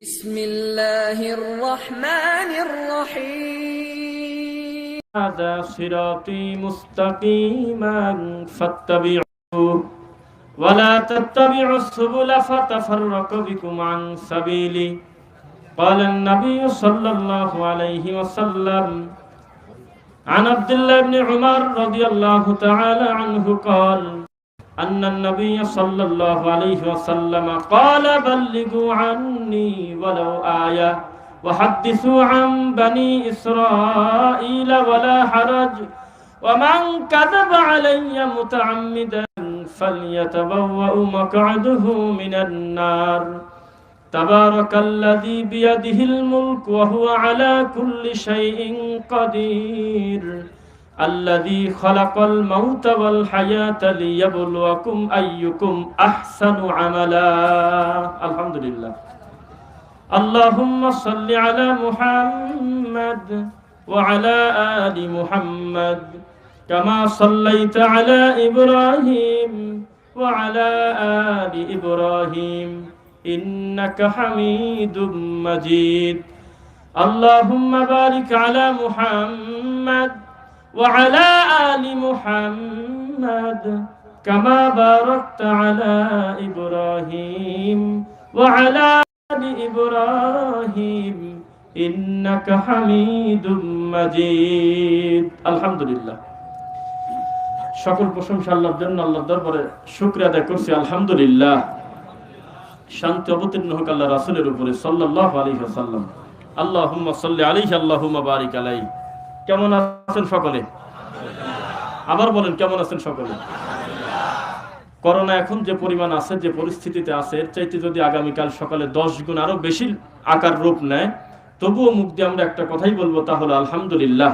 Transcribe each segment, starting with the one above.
بسم الله الرحمن الرحيم هذا صراطي مستقيما فاتبعوه ولا تتبعوا السبل فتفرق بكم عن سبيلي قال النبي صلى الله عليه وسلم عن عبد الله بن عمر رضي الله تعالى عنه قال أن النبي صلى الله عليه وسلم قال بلغوا عني ولو آية وحدثوا عن بني إسرائيل ولا حرج ومن كذب علي متعمدا فليتبوأ مقعده من النار تبارك الذي بيده الملك وهو على كل شيء قدير الذي خلق الموت والحياة ليبلوكم أيكم أحسن عملا الحمد لله اللهم صل على محمد وعلى آل محمد كما صليت على إبراهيم وعلى آل إبراهيم إنك حميد مجيد اللهم بارك على محمد وعلى آل محمد كما باركت على إبراهيم وعلى آل إبراهيم إنك حميد مجيد الحمد لله সকল প্রশংসা আল্লাহর জন্য আল্লাহর দরবারে শুকরিয়া আদায় করছি আলহামদুলিল্লাহ শান্তি অবতীর্ণ হোক আল্লাহ রাসূলের উপরে সাল্লাল্লাহু আলাইহি ওয়াসাল্লাম আল্লাহুম্মা সাল্লি আলাইহি আল্লাহুম্মা বারিক আলাইহি কেমন আছেন সকলে আবার বলেন কেমন আছেন সকলে করোনা এখন যে পরিমাণ আছে যে পরিস্থিতিতে আছে এর চাইতে যদি আগামীকাল সকালে 10 গুণ আরো বেশি আকার রূপ নেয় তবুও মুখ দিয়ে আমরা একটা কথাই বলবো তা হলো আলহামদুলিল্লাহ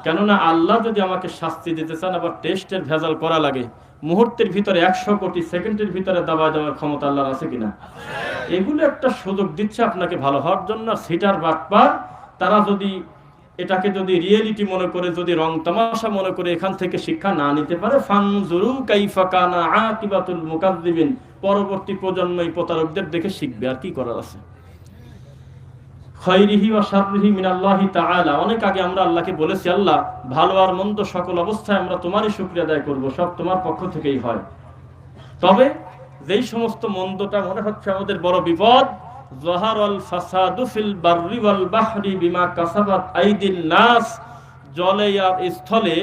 কেননা আল্লাহ যদি আমাকে শাস্তি দিতে চান আবার টেস্টের ভেজাল করা লাগে মুহূর্তের ভিতরে 100 কোটি সেকেন্ডের ভিতরে দাবা দেওয়ার ক্ষমতা আল্লাহর আছে কিনা এগুলো একটা সুযোগ দিচ্ছে আপনাকে ভালো হওয়ার জন্য সিটার বাটপার তারা যদি এটাকে যদি রিয়েলিটি মনে করে যদি রং তামাশা মনে করে এখান থেকে শিক্ষা না নিতে পারে ফানজুরু কাইফা কানা আকিবাতুল মুকাজ্জিবিন পরবর্তী প্রজন্মই প্রতারকদের দেখে শিখবে আর কি করার আছে খায়রিহি ওয়া শাররিহি মিনাল্লাহি তাআলা অনেক আগে আমরা আল্লাহকে বলেছি আল্লাহ ভালো আর মন্দ সকল অবস্থায় আমরা তোমারই শুকরিয়া আদায় করব সব তোমার পক্ষ থেকেই হয় তবে যেই সমস্ত মন্দটা মনে হচ্ছে আমাদের বড় বিপদ যাহারাল ফাসাদু ফিল বাররি ওয়াল বাহরি বিমা কাসাবাত আইদিন নাস জলে আর স্থলে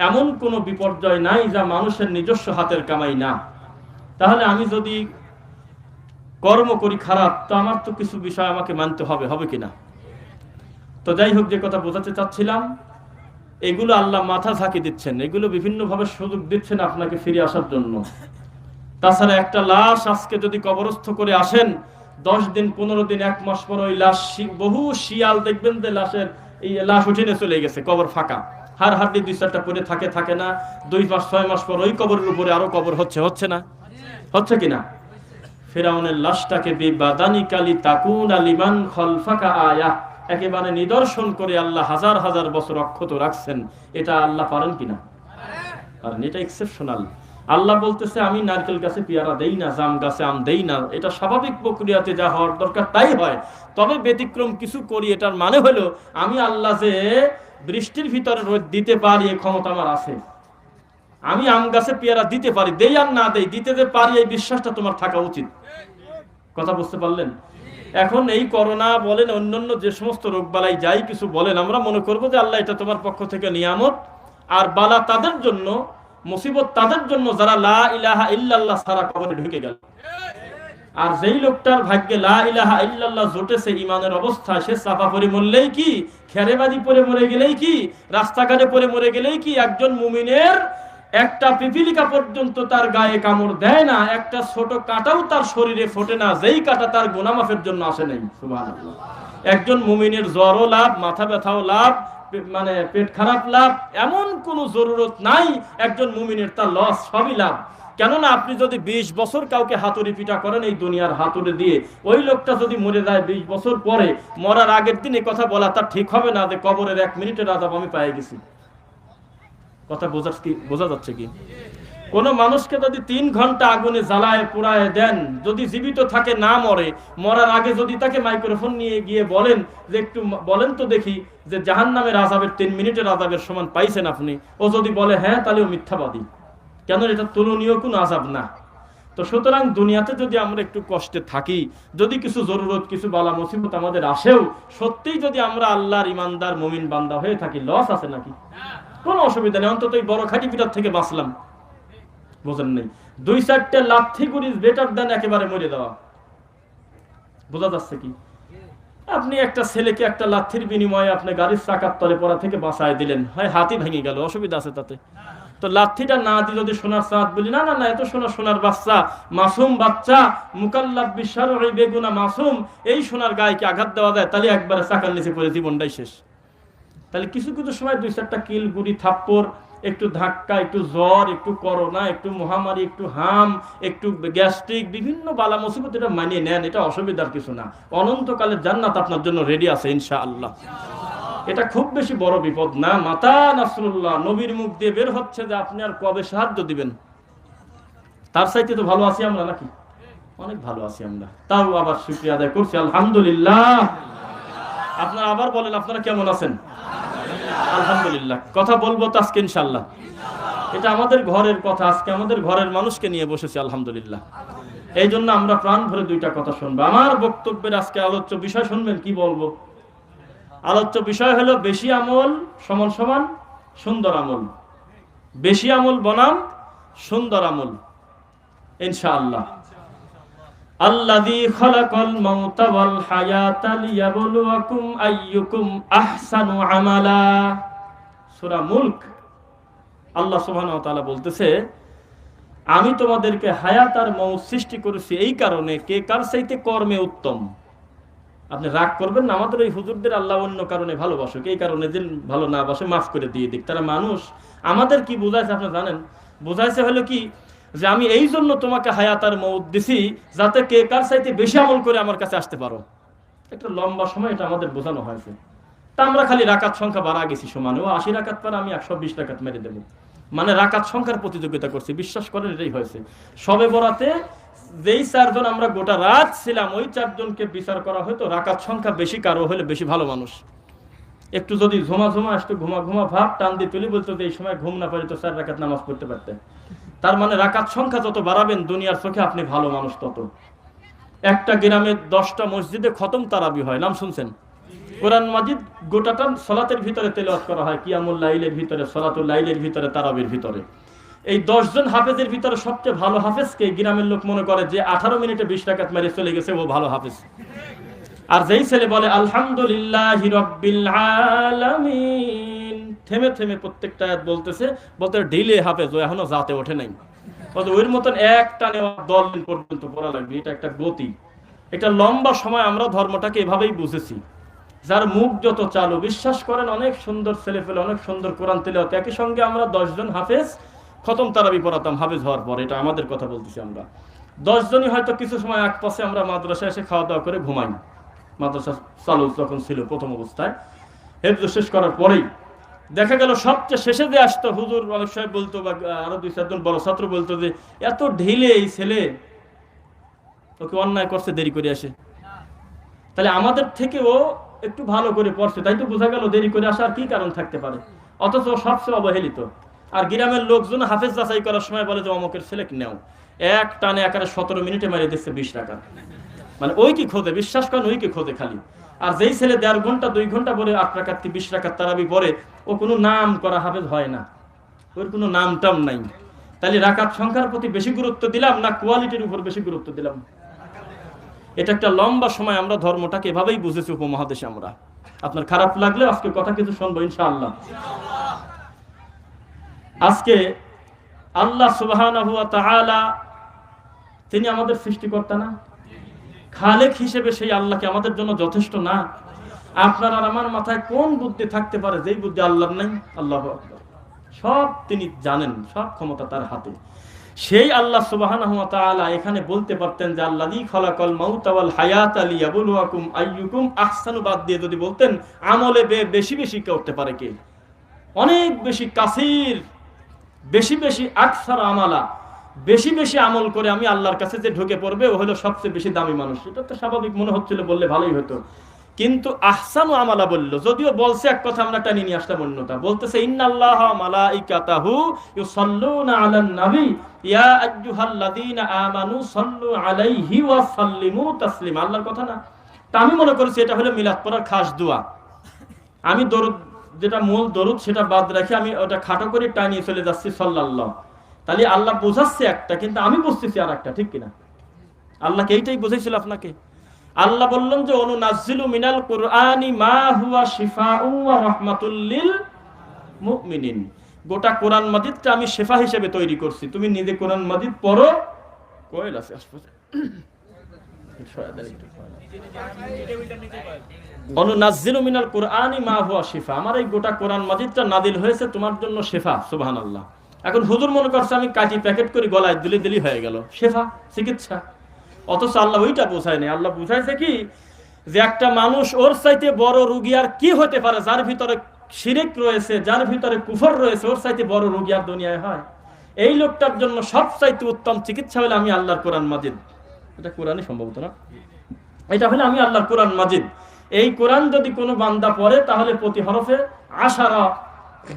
এমন কোনো বিপর্যয় নাই যা মানুষের নিজস্ব হাতের কামাই না তাহলে আমি যদি কর্ম করি খারাপ তো আমার তো কিছু বিষয় আমাকে মানতে হবে হবে কিনা তো যাই হোক যে কথা বোঝাতে চাচ্ছিলাম এগুলো আল্লাহ মাথা ঝাঁকি দিচ্ছেন এগুলো বিভিন্নভাবে সুযোগ দিচ্ছেন আপনাকে ফিরে আসার জন্য তাছাড়া একটা লাশ আজকে যদি কবরস্থ করে আসেন 10 দিন 15 দিন 1 মাস পর ওই লাশ বহু শিয়াল দেখবেন যে লাশের এই লাশ উঠে নিয়ে চলে গেছে কবর ফাঁকা হাড় হাড্ডি 2-4টা পড়ে থাকে না 2 মাস 6 মাস পর ওই কবরের উপরে আরো কবর হচ্ছে না হচ্ছে কিনা ফিরাউনের লাশটাকে বিবাদানি কালি তাকুনা লিমান খালফাকা আয়া একেবারে নিদর্শন করে আল্লাহ হাজার হাজার বছর অক্ষত রাখছেন এটা আল্লাহ পারেন কিনা পারেন এটা এক্সেপশনাল আল্লাহ বলতেছে আমি নারকেল গাছে পেয়ারা দেই না জাম গাছে আম দেই না এটা স্বাভাবিক প্রক্রিয়াতে যা হওয়ার দরকার তাই হয় তবে ব্যতিক্রম কিছু করি এটার মানে হলো আমি আল্লাহ যে বৃষ্টির ভিতরে রোদ দিতে পারি এই ক্ষমতা আমার আছে আমি আম গাছে পেয়ারা দিতে পারি দেই আর না দেই দিতে যে পারি এই বিশ্বাসটা তোমার থাকা উচিত কথা বুঝতে পারলেন এখন এই করোনা বলেন অন্যান্য যে সমস্ত রোগবালাই যাই কিছু বলেন আমরা মনে করবো যে আল্লাহ এটা তোমার পক্ষ থেকে নিয়ামত আর বালা তাদের জন্য মুসিবত তাদের জন্য যারা লা ইলাহা ইল্লাল্লাহ ছাড়া কবরে ঢুকে গেল আর যেই লোকটার ভাগ্যে লা ইলাহা ইল্লাল্লাহ জুটেছে ঈমানের অবস্থায় সে চাপা পড়ে মরলেই কি খেরেবাজি পড়ে মরে গেলেই কি রাস্তাঘাটে পড়ে মরে গেলেই কি একজন মুমিনের একটা পিপিলিকা পর্যন্ত তার গায়ে কামড় দেয় না একটা ছোট কাঁটাও তার শরীরে ফোটে না যেই কাঁটা তার গুনাহ মাফের জন্য আসে নাই সুবহানাল্লাহ একজন মুমিনের জ্বরও লাভ মাথা ব্যথাও লাভ মানে পেট খারাপ লাভ এমন কোন জরুরত নাই একজন মুমিনের তার লস সবই লাভ কেননা আপনি যদি 20 বছর কাউকে হাতুড়ি পিটা করেন এই দুনিয়ার হাতুড়ি দিয়ে ওই লোকটা যদি মরে যায় 20 বছর পরে মরার আগের দিন এই কথা বলা তার ঠিক হবে না যে কবরের 1 মিনিটের আযাব আমি পেয়ে গেছি কথা বোঝা যাচ্ছে কি কোন মানুষকে যদি 3 ঘন্টা আগুনে জ্বালায় পোড়ায় দেন, যদি জীবিত থাকে না মরে, মরার আগে যদি তাকে মাইক্রোফোন নিয়ে গিয়ে বলেন যে একটু বলেন তো দেখি যে জাহান্নামের আযাবের 3 মিনিটের আযাবের সমান পাইছেন আপনি, ও যদি বলে হ্যাঁ, তাহলে ও মিথ্যাবাদী। কেন? এটা তুলনীয় কোনো আযাব না। তো সুতরাং দুনিয়াতে যদি আমরা একটু কষ্টে থাকি, যদি কিছু জরুরত, কিছু বালা মুসিবত আমাদের আসেও, সত্যিই যদি আমরা আল্লাহর ইমানদার মুমিন বান্দা হয়ে থাকি, লস আছে নাকি? কোনো অসুবিধা নেই, অন্তত এই বড় খাটি পিটার থেকে বাঁচলাম। বোঝেন নেই? 2-4টে লাথি গুলি বেটার দেন একেবারে মরে দেওয়া। বোঝা যাচ্ছে কি? আপনি একটা ছেলেকে একটা লাথির বিনিময়ে আপনি গাড়ির চাকার তলে পড়া থেকে বাঁচায় দিলেন, হয় হাতই ভেঙে গেল, অসুবিধা আছে তাতে? তো লাথিটা না দিয়ে যদি সোনার চাঁদ বলি, না না না, এত সোনার বাচ্চা, মাসুম বাচ্চা, মুকাল্লাফ বিশরঈ বেগুনা মাসুম, এই সোনার গায়কে আঘাত দেওয়া যায়, তাহলে একবারে চাকার নিচে পড়ে জীবনটাই শেষ। তাহলে কিছু কিছু সময় 2-4টা কিল, গুড়ি, থাপ্পড়, একটু ধাক্কা, একটু জ্বর, একটু করোনা, একটু মহামারী, একটু হাম, একটু গ্যাস্ট্রিক, বিভিন্ন বালা মুসিবত, এটা মানিয়ে নেন, এটা অসুবিধার কিছু না। অনন্তকালের জান্নাত আপনার জন্য রেডি আছে ইনশাআল্লাহ। এটা খুব বেশি বড় বিপদ না। মাতা নাসরুল্লাহ নবীর মুখ দিয়ে বের হচ্ছে যে আপনি আর কবে সাহায্য দিবেন। তার চাইতে তো ভালো আছি আমরা নাকি? অনেক ভালো আছি আমরা। তাও আবার শুকরিয়া আদায় করছি আলহামদুলিল্লাহ। আপনারা আবার বলেন, আপনারা কেমন আছেন? আলহামদুলিল্লাহ। কথা বলবো তো আজকে ইনশাআল্লাহ। এটা আমাদের ঘরের কথা, আজকে আমাদের ঘরের মানুষকে নিয়ে বসেছি আলহামদুলিল্লাহ। এই জন্য আমরা প্রাণ ভরে 2টা কথা শুনবো। আমার বক্তব্যের আজকে আলোচ্য বিষয় শুনবেন, কি বলবো? আলোচ্য বিষয় হলো বেশি আমল সমান সমান সুন্দর আমল। বেশি আমল বনাম সুন্দর আমল ইনশাআল্লাহ। আল্লাযী খালাকাল মাউতা ওয়াল হায়াতা লিয়াবলুয়াকুম আইয়ুকুম আহসানু আমালা। সূরা মুলক আল্লাহ সুবহানাহু ওয়া তাআলা বলতেছে, আমি তোমাদেরকে হায়াত আর মউত সৃষ্টি করেছি এই কারণে কে কার চাইতে কর্মে উত্তম। আপনি রাগ করবেন না, আমাদের ওই হুজুরদের আল্লাহ অন্য কারণে ভালোবাসুক, এই কারণে যে ভালো না বাসে মাফ করে দিয়ে দিক। তারা মানুষ। আমাদের কি বোঝাইছে আপনি জানেন? বোঝাইছে হলো কি, যে আমি এই জন্য তোমাকে হায়াত আর মউত দিছি যাতে কে কার চাইতে বেশি আমল করে আমার কাছে আসতে পারো। একটা লম্বা সময় এটা আমাদের বোঝানো হয়েছে। তা আমরা খালি রাকাত সংখ্যা বাড়া গেছি সমানে, ও 80 রাকাত পারে আমি 120 রাকাত মেরে দেবো, মানে রাকাত সংখ্যার প্রতিযোগিতা করছি। বিশ্বাস করেন এটাই হয়েছে। সবে বরাতে যেই 4 জন আমরা গোটা রাত ছিলাম, ওই 4 জনকে বিচার করা হয়তো রাকাত সংখ্যা বেশি কারো হলে বেশি ভালো মানুষ। একটু যদি ঝুমা একটু ঘুমা ভাব টান দিয়ে তুলি, বলতো যে এই সময় ঘুম না পারি তো 4 রাকাত নামাজ পড়তে পারতে। তার মানে রাকাত সংখ্যা যত বাড়াবেন দুনিয়ার চোখে আপনি ভালো মানুষ তত। একটা গ্রামে 10টা মসজিদে খতম তারাবি হয়, নাম শুনছেন? কোরআন মাজিদ গোটাটা সালাতের ভিতরে তেলাওয়াত করা হয়, কিয়ামুল লাইলের ভিতরে, সালাতুল লাইলের ভিতরে, তারাবির ভিতরে। এই 10 জন হাফেজের ভিতরে সবচেয়ে ভালো হাফেজকে গ্রামের লোক মনে করে যে 18 মিনিটে 20 রাকাত মেরে চলে গেছে, ও ভালো হাফেজ। আর যেই ছেলে বলে আলহামদুলিল্লাহি রাব্বিল আলামিন, থেমে থেমে প্রত্যেকটা আয়াত বলতেছে, বলতে ঢিলে হাফেজ, ও এখনো জাতে ওঠে নাই। ওর মতন একটা নেওয়া 10 দিন পর্যন্ত পড়া লাগবে, এটা একটা গতি। এটা লম্বা সময় আমরা ধর্মটাকে এভাবেই বুঝেছি। যার মুখ যত চালু, বিশ্বাস করেন অনেক সুন্দর ছেলে ফেলে, অনেক সুন্দর কোরআন তেলাওয়াত। একই সঙ্গে আমরা 10 জন হাফেজ খতম তারাবি পড়াতাম হাফেজ হওয়ার পর। এটা আমাদের কথা বলতেছি আমরা। 10 জনই হয়তো কিছু সময় এক পাশে আমরা মাদ্রাসায় এসে খাওয়া দাওয়া করে ঘুমাই। মাদ্রাসা চালু যখন ছিল প্রথম অবস্থায়, হেফজ শেষ করার পরেই দেখা গেল সবচেয়ে শেষে দিয়ে আসতো হুজুর অনেক সময় বলতো, বা আরো 2-4 জন বড় ছাত্র বলতো যে এত ঢিলে এই ছেলে, ওকে অন্যায় করছে, দেরি করে আসে। তাহলে আমাদের থেকে ও একটু ভালো করে পড়ছে, তাই তো বোঝা গেল দেরি করে আসার কি কারণ থাকতে পারে। অথচ সবচেয়ে অবহেলিত। আর গ্রামের লোকজন হাফেজ যাচাই করার সময় বলে যে অমকের ছেলে নেও, এক টানে একারে 17 মিনিটে মারিয়ে দিচ্ছে 20 টাকা। মানে ওই কি খোঁজে, বিশ্বাস করেন ওই কি খোঁজে খালি। আর যেই ছেলে 1.5 ঘন্টা 2 ঘন্টা পরে 8 রাকাত 20 রাকাত তারাবি পড়ে, ও কোনো নাম করা হাফেজ হয় না, ওর কোনো নাম টাম নাই। তাহলে রাকাত সংখ্যার প্রতি বেশি গুরুত্ব দিলাম না কোয়ালিটির উপর বেশি গুরুত্ব দিলাম? এটা একটা লম্বা সময় আমরা ধর্মটাকে এভাবেই বুঝেছি উপমহাদেশে আমরা। আপনার খারাপ লাগলে আজকে কথা কিছু শুনবো ইনশাআল্লাহ। আজকে আল্লাহ সুবহানাহু ওয়া তাআলা তিনি আমাদের সৃষ্টিকর্তা না? খালেক হিসেবে সেই আল্লাহকে আমাদের জন্য যথেষ্ট না? আপনার আর আমার মাথায় কোন বুদ্ধি থাকতে পারে যেই বুদ্ধি আল্লাহর নাই? আল্লাহু আকবার। সব তিনি জানেন, সব ক্ষমতা তার হাতে। সেই আল্লাহ সুবহানাহু ওয়া তাআলা এখানে বলতে পারতেন যে আল্লাযী খালাকাল মাউতা ওয়াল হায়াতা লিয়াবলুয়াকুম আইয়ুকুম আহসানু, বাদ দিয়ে যদি বলতেন আমলে বেশি বেশি করতে পারে কে, অনেক বেশি কাসির, বেশি বেশি আকসার আমালা, বেশি বেশি আমল করে আমি আল্লাহর কাছে যে ঢুকে পড়বে ও হলো সবচেয়ে বেশি দামি মানুষ। এটা তো স্বাভাবিক মনে হচ্ছিল, বললে ভালোই হতো, কিন্তু আহসানু আমালা বললো, যদিও বলছে এক কথা, আমরা টানি নিয়ে আসলাম অন্যটা। বলতেছে ইন্নাল্লাহা মালাইকাতাহু ইউসাল্লুনা আলান নবী ইয়া আইয়ুহাল্লাযীনা আমানু সাল্লু আলাইহি ওয়া সাল্লিমু তাসলিমা। আল্লাহর কথা না? তা আমি মনে করছি এটা হলো মিলাদ পড়ার খাস দোয়া। আমি দরুদ, যেটা মূল দরুদ, সেটা বাদ রেখে আমি ওটা খাটো করে টানিয়ে চলে যাচ্ছি সাল্লাল্লাহ। তাহলে আল্লাহ বোঝাচ্ছে একটা, কিন্তু আমি বুঝতেছি আর একটা, ঠিক কিনা? আল্লাহকে এইটাই বুঝাইছিল আপনাকে। আল্লাহ বললেন যে অনুনাজ্জিলু মিনাল কুরআনি মা হুয়া শিফাউ ওয়া রাহমাতুল লিল মুমিনিন। গোটা কোরআন মাজিদটা আমি শিফা হিসেবে তৈরি করছি। তুমি নিজে কোরআন মাজিদ পড়ো। কোয়েল আছে আশপাশে, অনুনাজ্জিলু মিনাল কুরআনি মা হুয়া শিফা। আমার এই গোটা কোরআন মাজিদটা নাজিল হয়েছে তোমার জন্য শিফা। সুবহানাল্লাহ। এখন হুজুর মনে করছে আমি কাটি প্যাকেট করে গলায় দিলে দিলি হয়ে গেল শিফা, চিকিৎসা। অথচ আল্লাহ ওইটা বোঝায় নাই। আল্লাহ বুঝাইছে কি, যে একটা মানুষ ওর চাইতে বড় রোগী আর কি হতে পারে? যার ভিতরে শিরিক রয়েছে, যার ভিতরে কুফর রয়েছে, ওর চাইতে বড় রোগী আর দুনিয়ায় হয়? এই লোকটার জন্য সবচাইতে উত্তম চিকিৎসা হলে আমি আল্লাহর কোরআন মাজিদ। এটা কোরআনই সম্ভবত না, এটা হলে আমি আল্লাহর কোরআন মাজিদ। এই কোরআন যদি কোনো বান্দা পড়ে তাহলে প্রতি হরফে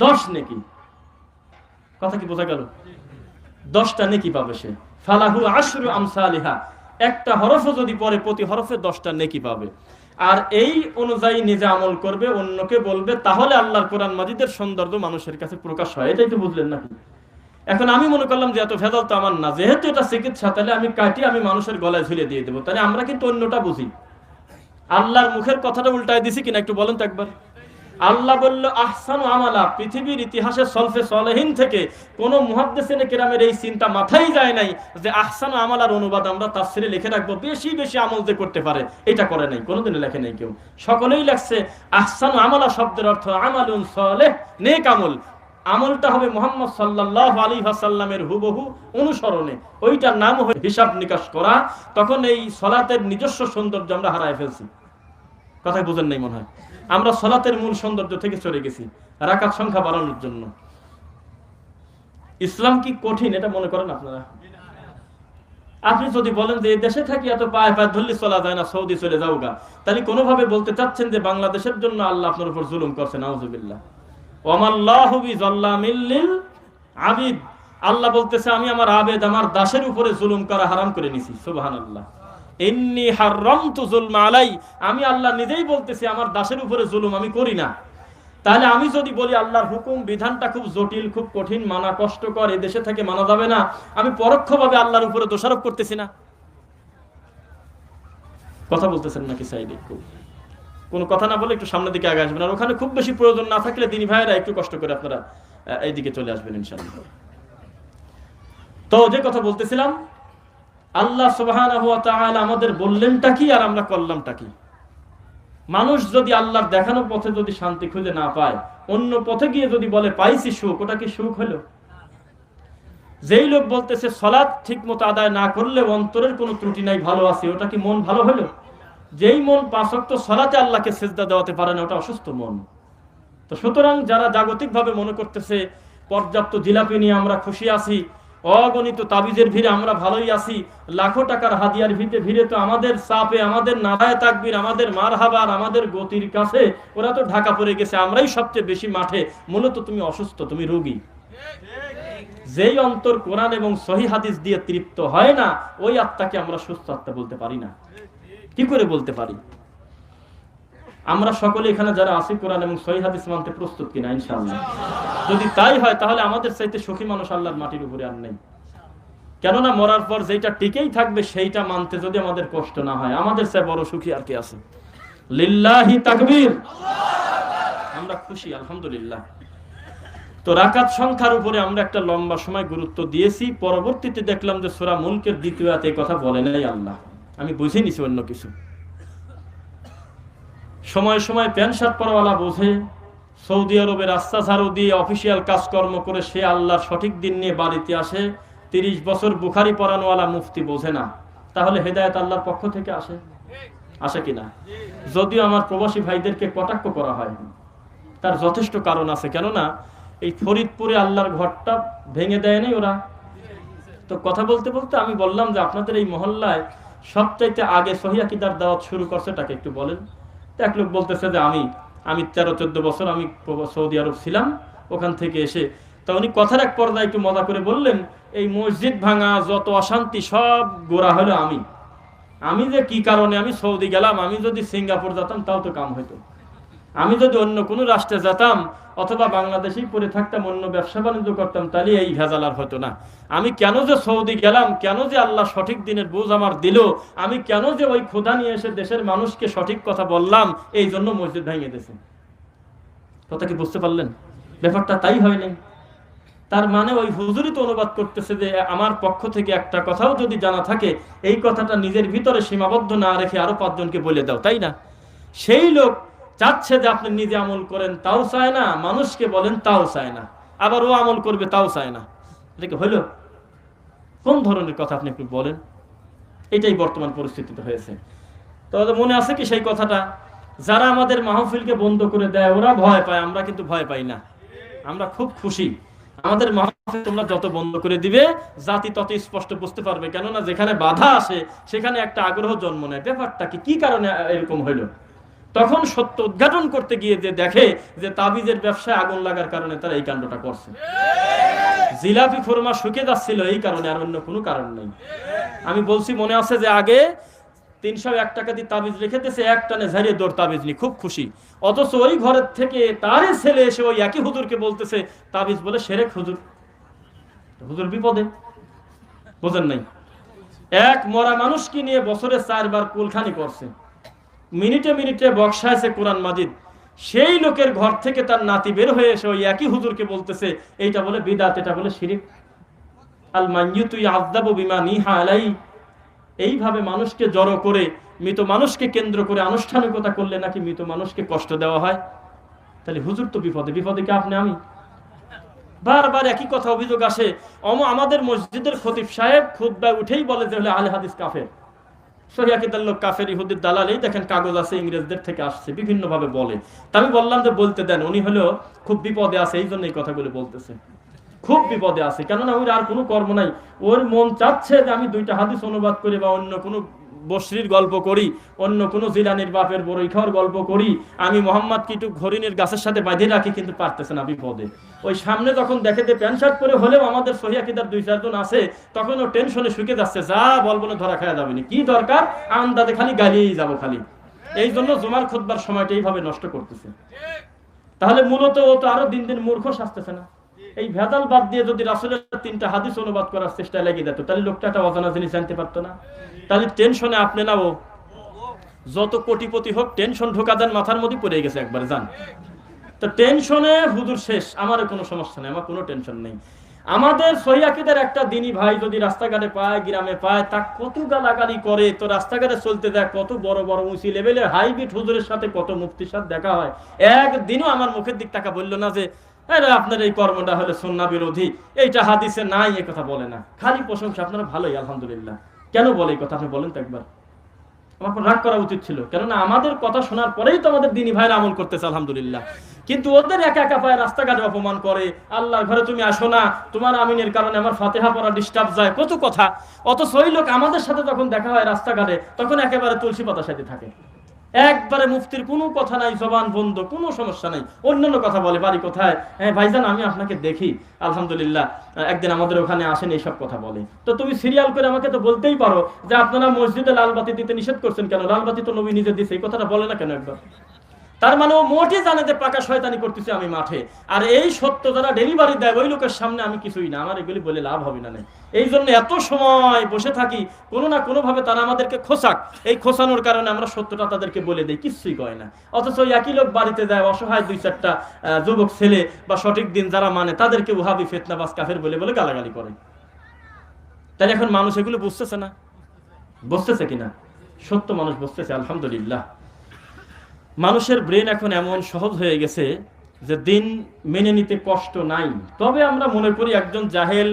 10 নেকি। কথা কি বোঝা গেল? 10টা নেকি পাবে সে। ফালাহু আশরু আমসালিহা। একটা হরফও যদি পড়ে প্রতি হরফে 10টা নেকি পাবে। আর এই অনুযায়ী নিজে আমল করবে, অন্যকে বলবে, তাহলে আল্লাহর কোরআন মাজিদের সৌন্দর্য মানুষের কাছে প্রকাশ হয়। এটাই তো বুঝলেন নাকি? এখন আমি মনে করলাম যে এত ভেজাল তো আমার না, যেহেতু এটা চিকিৎসা, তাহলে আমি কাটি আমি মানুষের গলায় ঝুলে দিয়ে দেবো। তাহলে আমরা কিন্তু অন্যটা বুঝি। আল্লাহর মুখের কথাটা উল্টায় দিছি কিনা একটু বলেন তো একবার। আল্লাহ বলল আহসানু আমালা। পৃথিবীর ইতিহাসে সলফে সলেহিন থেকে কোন মুহাদ্দিসিনে কেরামের এই চিন্তা মাথায় যায় নাই যে আহসানু আমালার অনুবাদ আমরা তাফসিরে লিখে রাখবো, বেশি বেশি আমল যে করতে পারে। এটা করে নাই, কোনোদিনও লেখে নাই কেউ। সকলেই লেখছে আহসানু আমালা শব্দের অর্থ আমালুন সালেহ, নেক আমল। আমলটা হবে মুহাম্মদ সাল্লাল্লাহু আলাইহি ওয়াসাল্লামের হুবহু অনুসরণে। ওইটার নাম হয় হিসাব নিকাশ করা। তখন এই সালাতের নিজস্ব সৌন্দর্য আমরা হারায় ফেলছি। কথা বুঝেন নাই মনে হয়? আমরা সালাতের মূল সৌন্দর্য থেকে চলে গেছি রাকাত সংখ্যা বাড়ানোর জন্য। ইসলাম কি কঠিন এটা মনে করেন আপনারা? আপনি যদি বলেন যে এই দেশে থাকি এত পায়ে পায়ে ধরলে চলা যায় না, সৌদি চলে যাও গা, তাহলে কোনোভাবে বলতে চাচ্ছেন যে বাংলাদেশের জন্য আল্লাহ আপনার উপর জুলুম করছে। নাউজুবিল্লাহ। ওয়ামাল্লাহু বিযাল্লামিল লিল আবিদ। আল্লাহ বলতেছে আমি আমার আবেদ, আমার দাসের উপরে জুলুম করা হারাম করে নিছি। সুবহানাল্লাহ। ইন্নী হারামতু যুলমা আলাই। আমি আল্লাহ নিজেই বলতেছি আমার দাসের উপরে জুলুম আমি করি না। তাহলে আমি যদি বলি আল্লাহর হুকুম বিধানটা খুব জটিল, খুব কঠিন, মানা কষ্টকর, এই দেশে থেকে মানা যাবে না, আমি পরোক্ষভাবে আল্লাহর উপরে দোষারোপ করতেছি না? কথা বলতেছেন নাকি সাইডে? কোনো কথা না বলে একটু সামনের দিকে আগে আসবেন। আর ওখানে খুব বেশি প্রয়োজন না থাকলে দিনী ভাইয়েরা একটু কষ্ট করে আপনারা এইদিকে চলে আসবেন ইনশাআল্লাহ। তো যে কথা বলতেছিলাম, আল্লাহ সুবহানাহু ওয়া তাআলা আমাদের বললেনটা কি আর আমরা করলামটা কি? মানুষ যদি আল্লাহর দেখানো পথে যদি শান্তি খুঁজে না পায়, অন্য পথে গিয়ে যদি বলে পাইছি সুখ, ওটা কি সুখ হলো? যেই লোক বলতেছে সালাত ঠিকমতো আদায় না করলে অন্তরের কোনো ত্রুটি নাই, ভালো আছে, ওটা কি মন ভালো হলো? যেই মন 5 ওয়াক্ত সালাতে আল্লাহকে সিজদা দেওয়াতে পারে না, ওটা অসুস্থ মন। তো সুতরাং যারা জাগতিকভাবে মনে করতেছে পর্যাপ্ত জিলাপি নিয়ে আমরা খুশি আছি, অগণিত তাবিজের ভিড়ে আমরা ভালোই আছি, লাখো টাকার হাদিয়ার ভিড়ে তো আমাদের চাপে, আমাদের নারায়ে তাকবীর, আমাদের মারহাবার, আমাদের গতির কাছে ওরা তো ঢাকা পড়ে গেছে, আমরাই সবচেয়ে বেশি মাঠে। মূলত তুমি অসুস্থ, তুমি রোগী। যেই অন্তর কোরআন এবং সহিহ হাদিস দিয়ে তৃপ্ত হয় না, ওই আত্মাকে আমরা সুস্থ আত্মা বলতে পারি না। কি করে বলতে পারি? আমরা সকলে এখানে যারা আছি কোরআন এবং সহিহ হাদিস মানতে প্রস্তুত কিনা? ইনশাআল্লাহ। যদি তাই হয় তাহলে আমাদের চাইতে সুখী মানুষ আল্লাহর মাটির উপরে আর নেই। কেননা মরার পর যেটা টিকেই থাকবে সেইটা মানতে যদি আমাদের কষ্ট না হয়, আমাদের চেয়ে বড় সুখী আর কি আছে? লিল্লাহি তাকবীর। আমরা খুশি আলহামদুলিল্লাহ। তো রাকাত সংখ্যার উপরে আমরা একটা লম্বা সময় গুরুত্ব দিয়েছি। পরবর্তীতে দেখলাম যে সূরা মুলকের 2য় আয়াতে কথা বলে নাই আল্লাহ। আমি বুঝে নিছি অন্য কিছু। সময় সময় প্যান্ট শার্ট পরাওয়ালা বোঝে, সৌদি আরবের রাস্তা ঝাড়ু দিয়ে অফিসিয়াল কাজকর্ম করে সে আল্লাহর সঠিক দিন নিয়ে বাড়িতে আসে। 30 বছর বুখারি পড়ানোওয়ালা মুফতি বোঝে না। তাহলে হেদায়েত আল্লাহর পক্ষ থেকে আসে কিনা? যদিও আমার প্রবাসী ভাইদেরকে কটাক্ষ করা হয়, তার যথেষ্ট কারণ আছে। কেননা এই ফরিদপুরে আল্লাহর ঘরটা ভেঙে দেয় নাই ওরা? তো কথা বলতে বলতে আমি বললাম যে আপনাদের এই মহল্লায় সবচাইতে আগে সহিহ আকীদার দাওয়াত শুরু করছে তাকে একটু বলেন। তো এক লোক বলতেছে যে আমি 13-14 বছর আমি সৌদি আরব ছিলাম, ওখান থেকে এসে। তা উনি কথার এক পর্যায়ে একটু মজা করে বললেন, এই মসজিদ ভাঙা যত অশান্তি সব গোড়া হলো আমি যে কি কারণে আমি সৌদি গেলাম, আমি যদি সিঙ্গাপুর যেতাম তাও তো কাম হইতো, আমি যদি অন্য কোনো রাষ্ট্রে যেতাম অথবা বাংলাদেশেই পড়ে থাকতাম, অন্য ব্যবসা বাণিজ্য করতাম, তাহলে এই ভেজাল আর হতো না। আমি কেন যে সৌদি গেলাম, কেন যে আল্লাহ সঠিক দিনের বুঝ আমার দিল, আমি কেন যে ওই ক্ষুধা নিয়ে এসে দেশের মানুষকে সঠিক কথা বললাম, এই জন্য মসজিদ ভেঙে দিয়েছে। কথা কি বুঝতে পারলেন? ব্যাপারটা তাই হয় নাই। তার মানে ওই হুজুরই তো অনুবাদ করতেছে যে আমার পক্ষ থেকে একটা কথাও যদি জানা থাকে, এই কথাটা নিজের ভিতরে সীমাবদ্ধ না রেখে আরো 5 জনকে বলে দাও, তাই না? সেই লোক চাচ্ছে যে আপনি নিজে আমল করেন, তাও চায় না, মানুষকে বলেন তাও চায় না, আবার ও আমল করবে তাও চায় না। এটা কি হইল? কোন ধরনের কথা আপনি একটু বলেন? এটাই বর্তমান পরিস্থিতিতে হয়েছে। তো মনে আছে কি সেই কথাটা, যারা আমাদের মাহফিলকে বন্ধ করে দেয় ওরা ভয় পায়, আমরা কিন্তু ভয় পাই না, আমরা খুব খুশি। আমাদের মাহফিল তোমরা যত বন্ধ করে দিবে জাতি তত স্পষ্ট বুঝতে পারবে, কেননা যেখানে বাধা আসে সেখানে একটা আগ্রহ জন্ম নেয়। ব্যাপারটা কি কারণে এরকম হইল? তখন সত্য উদ্ঘাটন করতে গিয়ে যে দেখে যে তাবিজের ব্যবসায় আগুন লাগার কারণে তারা এই কাণ্ডটা করছে। জিলাপি খুরমা শুকে যাচ্ছিল এই কারণে, আর অন্য কোনো কারণ নেই। আমি বলছি মনে আছে যে আগে 301 টাকা দিয়ে তাবিজ রেখে দিয়েছে, এক টানে ঝাড়িয়ে দৌড় তাবিজ নি, খুব খুশি। অথচ ওই ঘরের থেকে তারই ছেলে এসে ওই একই হুজুরকে বলতেছে তাবিজ বলে সেরেক হুজুর। হুজুর বিপদে, বোঝেন নাই? এক মরা মানুষকে নিয়ে বছরে 4 বার কুলখানি করছে, মিনিটে মিনিটে বক্সাইছে কোরআন মাজিদ। সেই লোকের ঘর থেকে তার নাতি বের হয়ে এসে ওই একই হুজুরকে বলতেছে এইটা বলে বিদআত, এটা বলে শিরক। আল মাইয়িতু ইয়াযাবু বিমা নিহা আলাই। এইভাবে মানুষকে জড়ো করে, মৃত মানুষকে কেন্দ্র করে আনুষ্ঠানিকতা করলে নাকি মৃত মানুষকে কষ্ট দেওয়া হয়। তাহলে হুজুর তো বিপদে, বিপদে কি আপনি আমি? বারবার একই কথা অভিযোগ আসে। আমাদের মসজিদের খতিব সাহেব খুতবায় উঠেই বলে যে হলে আহলে হাদিস কাফের, সহিহ আকীদার লোক কাফের, ইহুদির দালাল। এই দেখেন কাগজ আছে, ইংরেজদের থেকে আসছে, বিভিন্ন ভাবে বলে। তা আমি বললাম যে বলতে দেন, উনি হলো খুব বিপদে আছে এই জন্য এই কথাগুলো বলতেছে, খুব বিপদে আছে। কেননা ওর আর কোনো কর্ম নাই, ওর মন চাচ্ছে যে আমি 2টা হাদিস অনুবাদ করি বা অন্য কোনো বসরির গল্প করি, অন্য কোনো জিলানির বাপের বড়ই খাওয়ার গল্প করি, আমি মোহাম্মদ কিটু হরিণের গাছের সাথে বাঁধে রাখি, কিন্তু পারতেছে না, বিপদে। ওই সামনে যখন দেখে যে প্যান্ট শার্ট পরে হলেও আমাদের সহিহ আকীদার 2-4 জন আছে, তখন ও টেনশনে শুকে যাচ্ছে, যা বলবো না ধরা খাওয়া যাবে না, কি দরকার, আন্দাজে খালি গালিয়েই যাবো খালি। এই জন্য জুমার খুতবার সময়টা এইভাবে নষ্ট করতেছে। তাহলে মূলত ও তো আরো দিন দিন মূর্খ সাজতেছে না? এই ভেজাল বাদ দিয়ে যদি রাসূলের 3টা হাদিস অনুবাদ করার চেষ্টা লেগে যেত, তাহলে লোকটা একটা অজানা জিনিস জানতে পারতো না। তাহলে টেনশনে আপনি না ও যত কোটিপতি হোক, টেনশন ঢোকা দেন মাথার মধ্যে পড়ে গেছে একবারে, জান। তো টেনশনে হুজুর শেষ, আমার কোনো সমস্যা নেই, আমার কোনো টেনশন নেই। আমাদের সহিহ আকীদার একটা দিনী ভাই যদি রাস্তাঘাটে পায়, গ্রামে পায়, তা কত গালাগালি করে। তো রাস্তাঘাটে চলতে দেয়, কত বড় বড় উঁচি লেভেলের হাইব্রিড হুজুরের সাথে, কত মুফতির সাথে দেখা হয়, একদিনও আমার মুখের দিক টাকা বললো না যে আপনার এই কর্মটা হলে সুন্নাহ বিরোধী, এইটা হাদিসে নাই, এই কথা বলে না। খালি প্রশংসা, আপনারা ভালোই আলহামদুলিল্লাহ। কেন বলে এই কথা আপনি বলেন তো একবার? আমার রাগ করা উচিত ছিল, কেননা আমাদের কথা শোনার পরেই তো আমাদের দিনী ভাইরা আমল করতেছে আলহামদুলিল্লাহ। কিন্তু ওদের একা একা পায়ে রাস্তাঘাটে অপমান করে, আল্লাহর ঘরে তুমি আসো না, তোমার আমিনের কারণে আমার ফাতিহা পড়া ডিস্টার্ব যায়, কত কথা। অথচ ওই লোক আমাদের সাথে যখন দেখা হয় রাস্তাঘাটে, তখন একেবারে তুলসী পাতার সাথে থাকে, একবারে মুফতির কোনো কথা নাই, জবান বন্ধ, কোনো সমস্যা নাই, অন্যান্য কথা বলে। বাড়ি কোথায়? হ্যাঁ ভাইজান আমি আপনাকে দেখি আলহামদুলিল্লাহ, একদিন আমাদের ওখানে আসেন, এইসব কথা বলে। তো তুমি সিরিয়াল করে আমাকে তো বলতেই পারো যে আপনারা মসজিদে লাল বাতি দিতে নিষেধ করছেন কেন, লাল বাতি তো নবী নিজে দিছে, এই কথাটা বলে না কেন একবার? তার মানে ও মোটে জানে যে পাকা শয়তানি করতেছে আমি মাঠে, আর এই সত্য যারা ডেলিভারি দেয় ওই লোকের সামনে আমি কিছুই না, আমার এগুলি বলে লাভ হবে না। এই জন্য এত সময় বসে থাকি, কোনো না কোনো ভাবে তারা আমাদেরকে খোসাক, এই খোসানোর কারণে আমরা সত্যটা তাদেরকে বলে দেই, কিছুই কয় না। অথচ একই লোক বাড়িতে যায়, অসহায় 2-4টা যুবক ছেলে বা সঠিক দিন যারা মানে তাদেরকে ওহাবি, ফিতনাবাজ, কাফের বলে বলে গালাগালি করে। তাহলে এখন মানুষ এগুলো বুঝতেছে না? বুঝতেছে কিনা? সত্য মানুষ বুঝতেছে আলহামদুলিল্লাহ। মানুষের ব্রেন এখন এমন সহজ হয়ে গেছে যে দিন মেনে নিতে কষ্ট নাই। তবে আমরা মনে করি একজন জাহেল,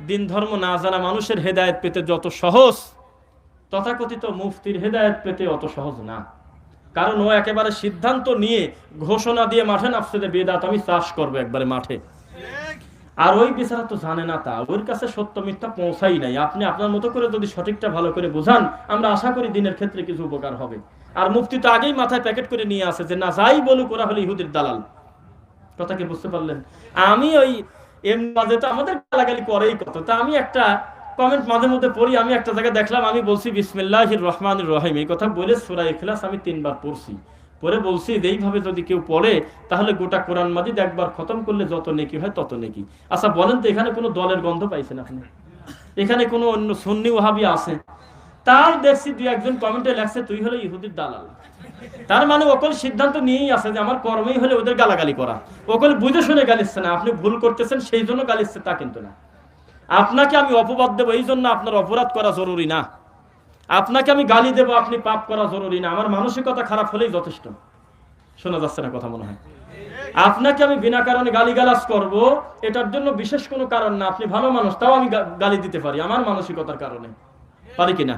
দিন ধর্ম না জানা মানুষের হেদায়েত পেতে যত সহজ, তথাকথিত মুফতির হেদায়েত পেতে অত সহজ না। কারণ ও একেবারে সিদ্ধান্ত নিয়ে ঘোষণা দিয়ে মাঠে নামছে যে বেদাত আমি চাষ করবো একবারে মাঠে। আর ওই বেচারা তো জানে না, তা ওর কাছে সত্য মিথ্যা পৌঁছাই নাই। আপনি আপনার মতো করে যদি সঠিকটা ভালো করে বোঝান, আমরা আশা করি দিনের ক্ষেত্রে কিছু উপকার হবে। আর মুফতি তো আগেই মাথায় প্যাকেট করে নিয়ে আসে যে না যাই বলুক ওরা হলো ইহুদির দালাল। কথা কি বুঝতে পারলেন? আমি ওই এমনি তো আমাদের গালাগালি করেই কত, তা আমি একটা কমেন্ট মাঝে মধ্যে পড়ি। আমি একটা জায়গায় দেখলাম, আমি বলছি বিসমিল্লাহির রহমানির রহিম, এই কথা বলে সূরা ইখলাস আমি 3 বার পড়ছি। পরে বলছি এইভাবে যদি কেউ পড়ে তাহলে গোটা কোরআন মাজিদ একবার খতম করলে যত নেকি হয় তত নেকি। আচ্ছা বলেন তো, এখানে কোনো দলের গন্ধ পাইছেন আপনি? এখানে কোনো অন্য সুন্নি ওয়াহাবি আছে? তার দেখছি দুই একজন কমেন্টে লেখছে তুই হলো ইহুদির দালাল। তার মানে ওকল সিদ্ধান্ত নিয়েই আছে যে আমার কর্মই হলে ওদের গালাগালি করা। ওকল বুঝে শুনে গালিচ্ছে না, আপনি ভুল করতেছেন সেই জন্য গালিচ্ছে তা কিন্তু না। আপনাকে আমি অপবাদ দেবো এই জন্য আপনার অপরাধ করা জরুরি না। আপনাকে আমি গালি দেবো আপনি পাপ করা জরুরি না। আমার মানসিকতা খারাপ হলেই যথেষ্ট। শোনা যাচ্ছে না কথা মনে হয়? আপনাকে আমি বিনা কারণে গালিগালাজ করব এটার জন্য বিশেষ কোনো কারণ না। আপনি ভালো মানুষ, তাও আমি গালি দিতে পারি আমার মানসিকতার কারণে, পারি কিনা?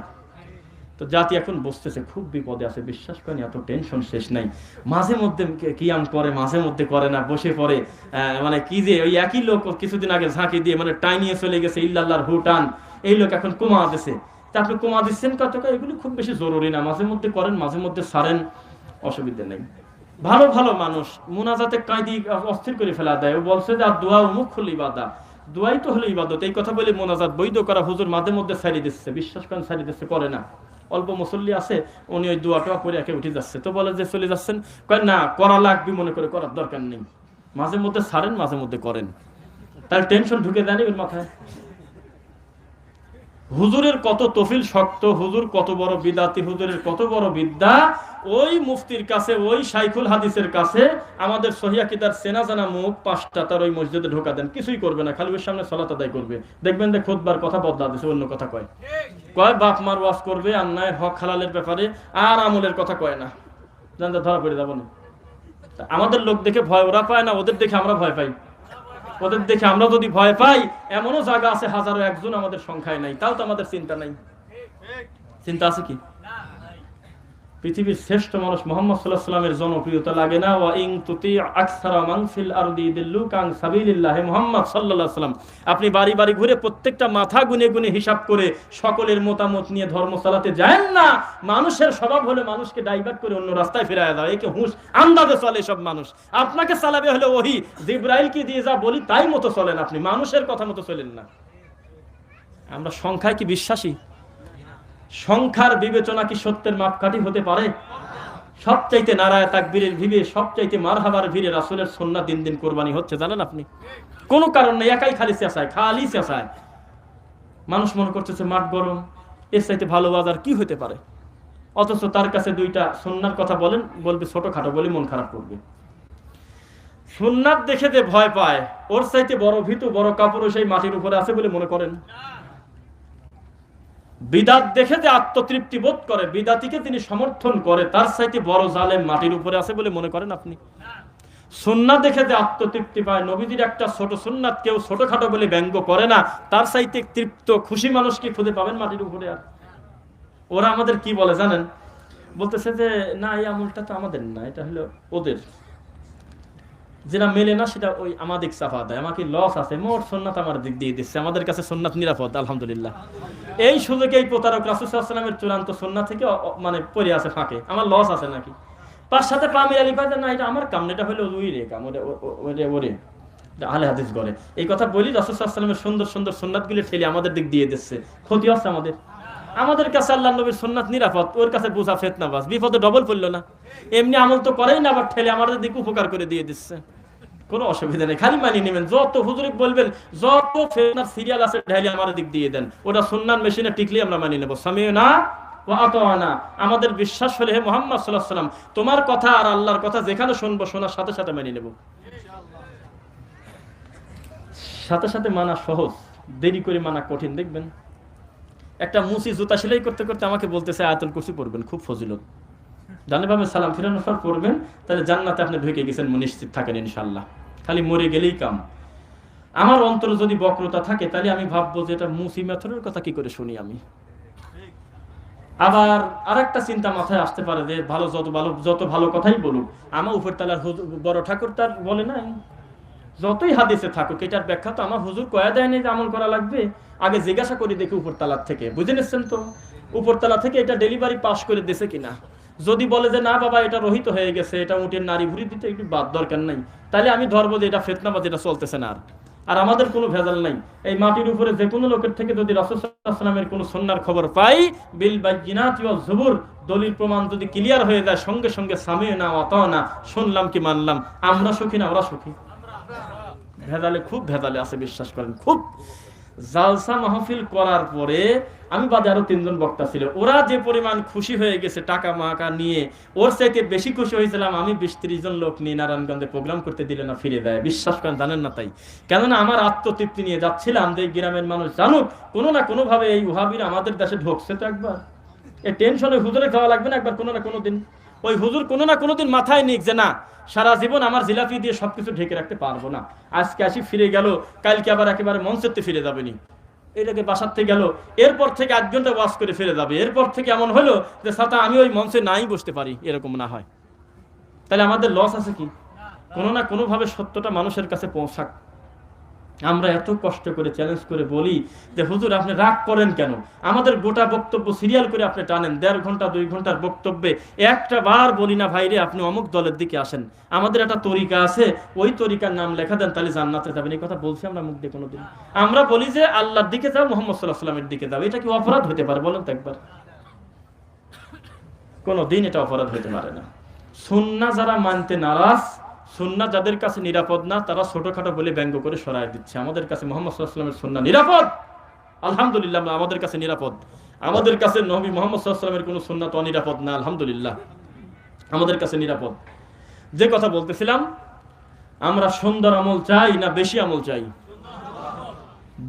তো জাতি এখন বসতেছে, খুব বিপদে আছে। বিশ্বাস করেন এত টেনশন শেষ নাই। মাঝে মধ্যে কিয়াম করে, মাঝে মধ্যে করে না, বসে পড়ে। মানে কি যে ওই একই লোক কিছুদিন আগে ঝাঁকি দিয়ে মানে টাইনিয়ে চলে গেছে ইল্লাল্লাহর হুটান, এই লোক এখন কুমা দিছে। তা আপনি কুমা দিচ্ছেন কত? এগুলো খুব বেশি জরুরি না। মাঝে মধ্যে করেন, মাঝে মধ্যে সারেন, অসুবিধা নেই। ভালো ভালো মানুষ মুনাজাতে কাঁদি অস্থির করে ফেলা দেয়। ও বলছে যে আর দোয়া মুখ হলো ইবাদত, দোয়াই তো হলো ইবাদত। এই কথা বলে মোনাজাত বৈধ করা হুজুর মাঝে মধ্যে ছাড়িয়ে দিচ্ছে। বিশ্বাস করেন ছাড়িয়ে দিচ্ছে, করে না। অল্প মুসল্লি আছে, উনি ওই দোয়াটা করে একে উঠে যাচ্ছে। তো বলে যে চলে যাচ্ছেন, কয় না করা লাগবে, মনে করে করার দরকার নেই। মাঝে মধ্যে ছাড়েন, মাঝে মধ্যে করেন, তার টেনশন ঢুকে দেয়নি ওর মাথায়। হুজুরের কত তফিল শক্ত, হুজুর কত বড় বিদাতি, হুজুরের কত বড় বিদ্যা। ওই মুফতির কাছে, ওই শাইখুল হাদিসের কাছে আমাদের সহিহ আকীদার চেনা জানা মুখ 5টা তার ওই মসজিদে ঢোকা দেন, কিছুই করবে না, খালি ওর সামনে সালাত আদায় করবে। দেখবেন যে খুতবার কথা বদলা দিছে, অন্য কথা কয়। বাপ মার ওয়াজ করবে, অন্যায় হক হালালের ব্যাপারে, আর আমলের কথা কয় না। জানতে ধরা পড়ে যাবো না। আমাদের লোক দেখে ভয় ওরা পায় না, ওদের দেখে আমরা ভয় পাই। ওদের দেখে আমরা যদি ভয় পাই, এমনও জায়গা আছে হাজারো একজন আমাদের সংখ্যায় নাই, তাও তো আমাদের চিন্তা নাই। চিন্তা আছে কি? পৃথিবীর শ্রেষ্ঠ মানুষ মুহাম্মদ সাল্লাল্লাহু আলাইহি ওয়াসাল্লামের জনপ্রিয়তা লাগে না? ওয়া ইন তুতি আকসারা মান ফিল আরদি ইদিল্লুকা আন সাবিলিল্লাহ। মুহাম্মদ সাল্লাল্লাহু আলাইহি ওয়াসাল্লাম আপনি বাড়ি বাড়ি ঘুরে প্রত্যেকটা মাথা গুনে গুনে হিসাব করে সকলের মতামত নিয়ে ধর্ম চালাতে যায়েন না। মানুষের স্বভাব হলো মানুষকে ডাইভার্ট করে অন্য রাস্তায় ফিরিয়ে দাও। একে হুঁশ আন্দাজে চলে সব মানুষ। আপনাকে চালাবে হলো ওহী, জিবরাইলকে দিয়ে যা বলি তাই মতো চলেন, আপনি মানুষের কথা মতো চলেন না। আমরা সংখ্যায় কি বিশ্বাসী? সংখ্যার বিবেচনা কি সত্যের মাপকাঠি হতে পারে? সবচাইতে নারায়ে তাকবীরের ভিড়ে, সবচাইতে মারহাবার ভিড়ে রাসূলের সুন্নাহ দিন দিন কোরবানি হচ্ছে, জানেন আপনি? কোনো কারণ নেই, একাই খালি চেঁচায়, খালি চেঁচায়। মানুষ মনে করতেছে মাঠ গরম, এর চাইতে ভালো বাজার কি হতে পারে? অথচ তার কাছে 2টা সুন্নাহর কথা বলেন, বলবে ছোটখাটো বলে মন খারাপ করবে। সুন্নাহ দেখে যে ভয় পায়, ওর চাইতে বড় ভীতু, বড় কাপড় সেই মাটির উপরে আছে বলে মনে করেন। বিদাত দেখে যে আত্মতৃপ্তি বোধ করে, বিদাতিকে তিনি সমর্থন করে, তার চাইতে বড় জালেম মাটির উপরে আছে বলে মনে করেন আপনি? সুন্নাহ দেখে যে আত্মতৃপ্তি পায়, নবীজির একটা ছোট সুন্নাত কেউ ছোটখাটো বলে ব্যঙ্গ করে না, তার চাইতে তৃপ্ত খুশি মানুষ কি খুঁজে পাবেন মাটির উপরে? আর ওরা আমাদের কি বলে জানেন? বলতেছে যে না এই আমলটা তো আমাদের না, এটা হলো ওদের। যেটা মেলে না সেটা ওই আমাদের চাপা দেয়, আমাকে লস আছে, মোট সুন্নাত আমার দিক দিয়ে দিচ্ছে, আমাদের কাছে সুন্নাত নিরাপদ আলহামদুলিল্লাহ। এই সুযোগে এই প্রতারক রাসূল সাল্লাল্লাহু আলাইহি ওয়াসাল্লামের চূড়ান্ত সুন্নাহ থেকে মানে পড়ে আছে ফাঁকে, আমার লস আছে নাকি? তার সাথে পামির আলী পায় না, এটা আমার কাম, এটা হলো ওই রে কাম, ওরে আহলে হাদিস করে। এই কথা বলি, রাসূল সাল্লাল্লাহু আলাইহি ওয়াসাল্লামের সুন্দর সুন্দর সুন্নাতগুলি ঠেলে আমাদের দিক দিয়ে দিচ্ছে, ক্ষতি হচ্ছে আমাদের। আমাদের কাছে আল্লাহর নবীর সুন্নাত নিরাপদ, ওর কাছে বোঝা ফিতনাবাজ, বিপদে ডবল পড়লো না। এমনি আমল তো করেই না, আবার ঠেলে আমাদের দিক উপকার করে দিয়ে দিচ্ছে। কোনো অসুবিধা নেই, খালি মানিয়ে নেবেন। যত হুজুরে বলবেন, যত ফিতনার সিরিয়াল আছে ঢাইলে আমাদের দিক দিয়ে দেন, ওটা সুন্নাত মেশিনে টিকলে আমরা মানিয়ে নেব। সামিউনা ওয়া আতাওয়ানা। আমাদের বিশ্বাস হলে হে মুহাম্মদ সাল্লাল্লাহু আলাইহি ওয়াসাল্লাম তোমার কথা আর আল্লাহর কথা যেখানে শুনবো, শোনার সাথে সাথে মানিয়ে নেব। সাথে সাথে মানা সহজ, দেরি করে মানা কঠিন। দেখবেন একটা মুসি জুতা সেলাই করতে করতে আমাকে বলতেছে আয়াতুল কুরসি পড়বেন, খুব ফজিলত। জানেভাবে সালাম ফিরানোর পর পড়বেন, তাহলে জান্নাতে আপনি ঢুকে গেছেন, নিশ্চিত থাকেন ইনশাআল্লাহ। খালি মরে গেলেই কাম। আমার অন্তরে যদি বক্রতা থাকে, তাহলে আমি ভাববো যে এটা মুসি মেথরের কথা কি করে শুনি আমি। আবার আরেকটা চিন্তা মাথায় আসতে পারে যে যত ভালো কথাই বলুক, আমার উপর তালার বড় ঠাকুর তার বলে নাই, যতই হাদিসে থাকুক, এটার ব্যাখ্যা তো আমার হুজুর কয়া দেয়নি যে আমল করা লাগবে। আগে জিজ্ঞাসা করি দেখি উপরতলার থেকে, বুঝে নিচ্ছেন তো, উপরতলা থেকে এটা ডেলিভারি পাস করে দিয়েছে কিনা। যদি বলে যে না বাবা এটা রহিত হয়ে গেছে, এটা উটের নারী ভুড়ি দিতে একটু বাদ দরকার নাই, তাহলে আমি ধরবো যে এটা ফিতনাবাদ, এটা চলতেছে না। আর আমাদের কোনো ভেজাল নাই। এই মাটির উপরে যে কোনো লোকের থেকে যদি রাসূল সাল্লাল্লাহু আলাইহি ওয়াসাল্লামের কোনো সুন্নাহর খবর পাই, বিল বাইয়িনাতি ওয়াজ জুবুর, দলিল প্রমাণ যদি ক্লিয়ার হয়ে যায়, সঙ্গে সঙ্গে সামি'না ওয়া আতা'না, শুনলাম কি মানলাম। আমরা সুখী না ওরা সুখী? ভেজালে খুব ভেজালে আছে, বিশ্বাস করেন। খুব জালসা মাহফিল করার পরে আমি বাদে আরো 3 জন বক্তা ছিল, ওরা যে পরিমাণ খুশি হয়ে গেছে টাকা মাকা নিয়ে, ওর চাইতে বেশি খুশি হয়েছিলাম আমি 20-30 জন লোক নিয়ে নারায়ণগঞ্জে প্রোগ্রাম করতে দিলে না ফিরে দেয়। বিশ্বাস করেন, জানেন না তাই। কেননা আমার আত্মতৃপ্তি নিয়ে যাচ্ছিলাম যে গ্রামের মানুষ জানুক কোনো না কোনো ভাবে এই ওয়াহাবিরা আমাদের দেশে ঢুকছে। তো একবার এই টেনশনে হুজুরে খাওয়া লাগবে না একবার কোনো না কোনো দিন। ওই হুজুর কোনো না কোনো দিন মাথায় নিক যে না, সারা জীবন আমার জিলাপি দিয়ে সবকিছু ঢেকে রাখতে পারবো না, আজকে আসি ফিরে গেল, কালকে আবার একেবারে মঞ্চেতে ফিরে যাবে নি, এটাকে বাসার থেকে গেল, এরপর থেকে 8 ঘন্টা ওয়াজ করে ফিরে যাবে, এরপর থেকে এমন হলো যে সাথে আমি ওই মঞ্চে নাই বসতে পারি, এরকম না হয়। তাহলে আমাদের লস আছে কি? কোনো না কোনো ভাবে সত্যটা মানুষের কাছে পৌঁছাক। আমরা এত কষ্ট করে চ্যালেঞ্জ করে বলি যে হুজুর আপনি রাগ করেন কেন, আমাদের গোটা বক্তব্য সিরিয়াল করে আপনি টানেন, 1.5 ঘন্টা 2 ঘন্টার বক্তব্যে একটা বার বলি না ভাইরে আপনি অমুক দলের দিকে আসেন, আমাদের একটা তরিকা আছে, ওই তরিকার নাম লেখা দেন, তাহলে জান্নাতে যাবেন। এই কথা বলছি আমরা মুখ দিয়ে কোনোদিন? আমরা বলি যে আল্লাহর দিকে যাও, মুহাম্মদ সাল্লাল্লাহু আলাইহি ওয়াসাল্লামের দিকে যাও। এটা কি অপরাধ হতে পারে বলেন তো একবার? কোনোদিন এটা অপরাধ হতে পারে না। সুন্নাহ যারা মানতে নারাজ, সুন্নাহ যাদের কাছে নিরাপদ না, তারা ছোটখাটো বলে ব্যঙ্গ করে সরায় দিচ্ছে। আমাদের কাছে মুহাম্মদ সাল্লাল্লাহু আলাইহি ওয়াসাল্লামের সুন্নাহ নিরাপদ, আলহামদুলিল্লাহ। আমাদের কাছে নিরাপদ, আমাদের কাছে নবী মুহাম্মদ সাল্লাল্লাহু আলাইহি ওয়াসাল্লামের কোনো সুন্নাহ তো অনিরাপদ না, আলহামদুলিল্লাহ, আমাদের কাছে নিরাপদ। যে কথা বলতেছিলাম, আমরা সুন্দর আমল চাই না বেশি আমল চাই?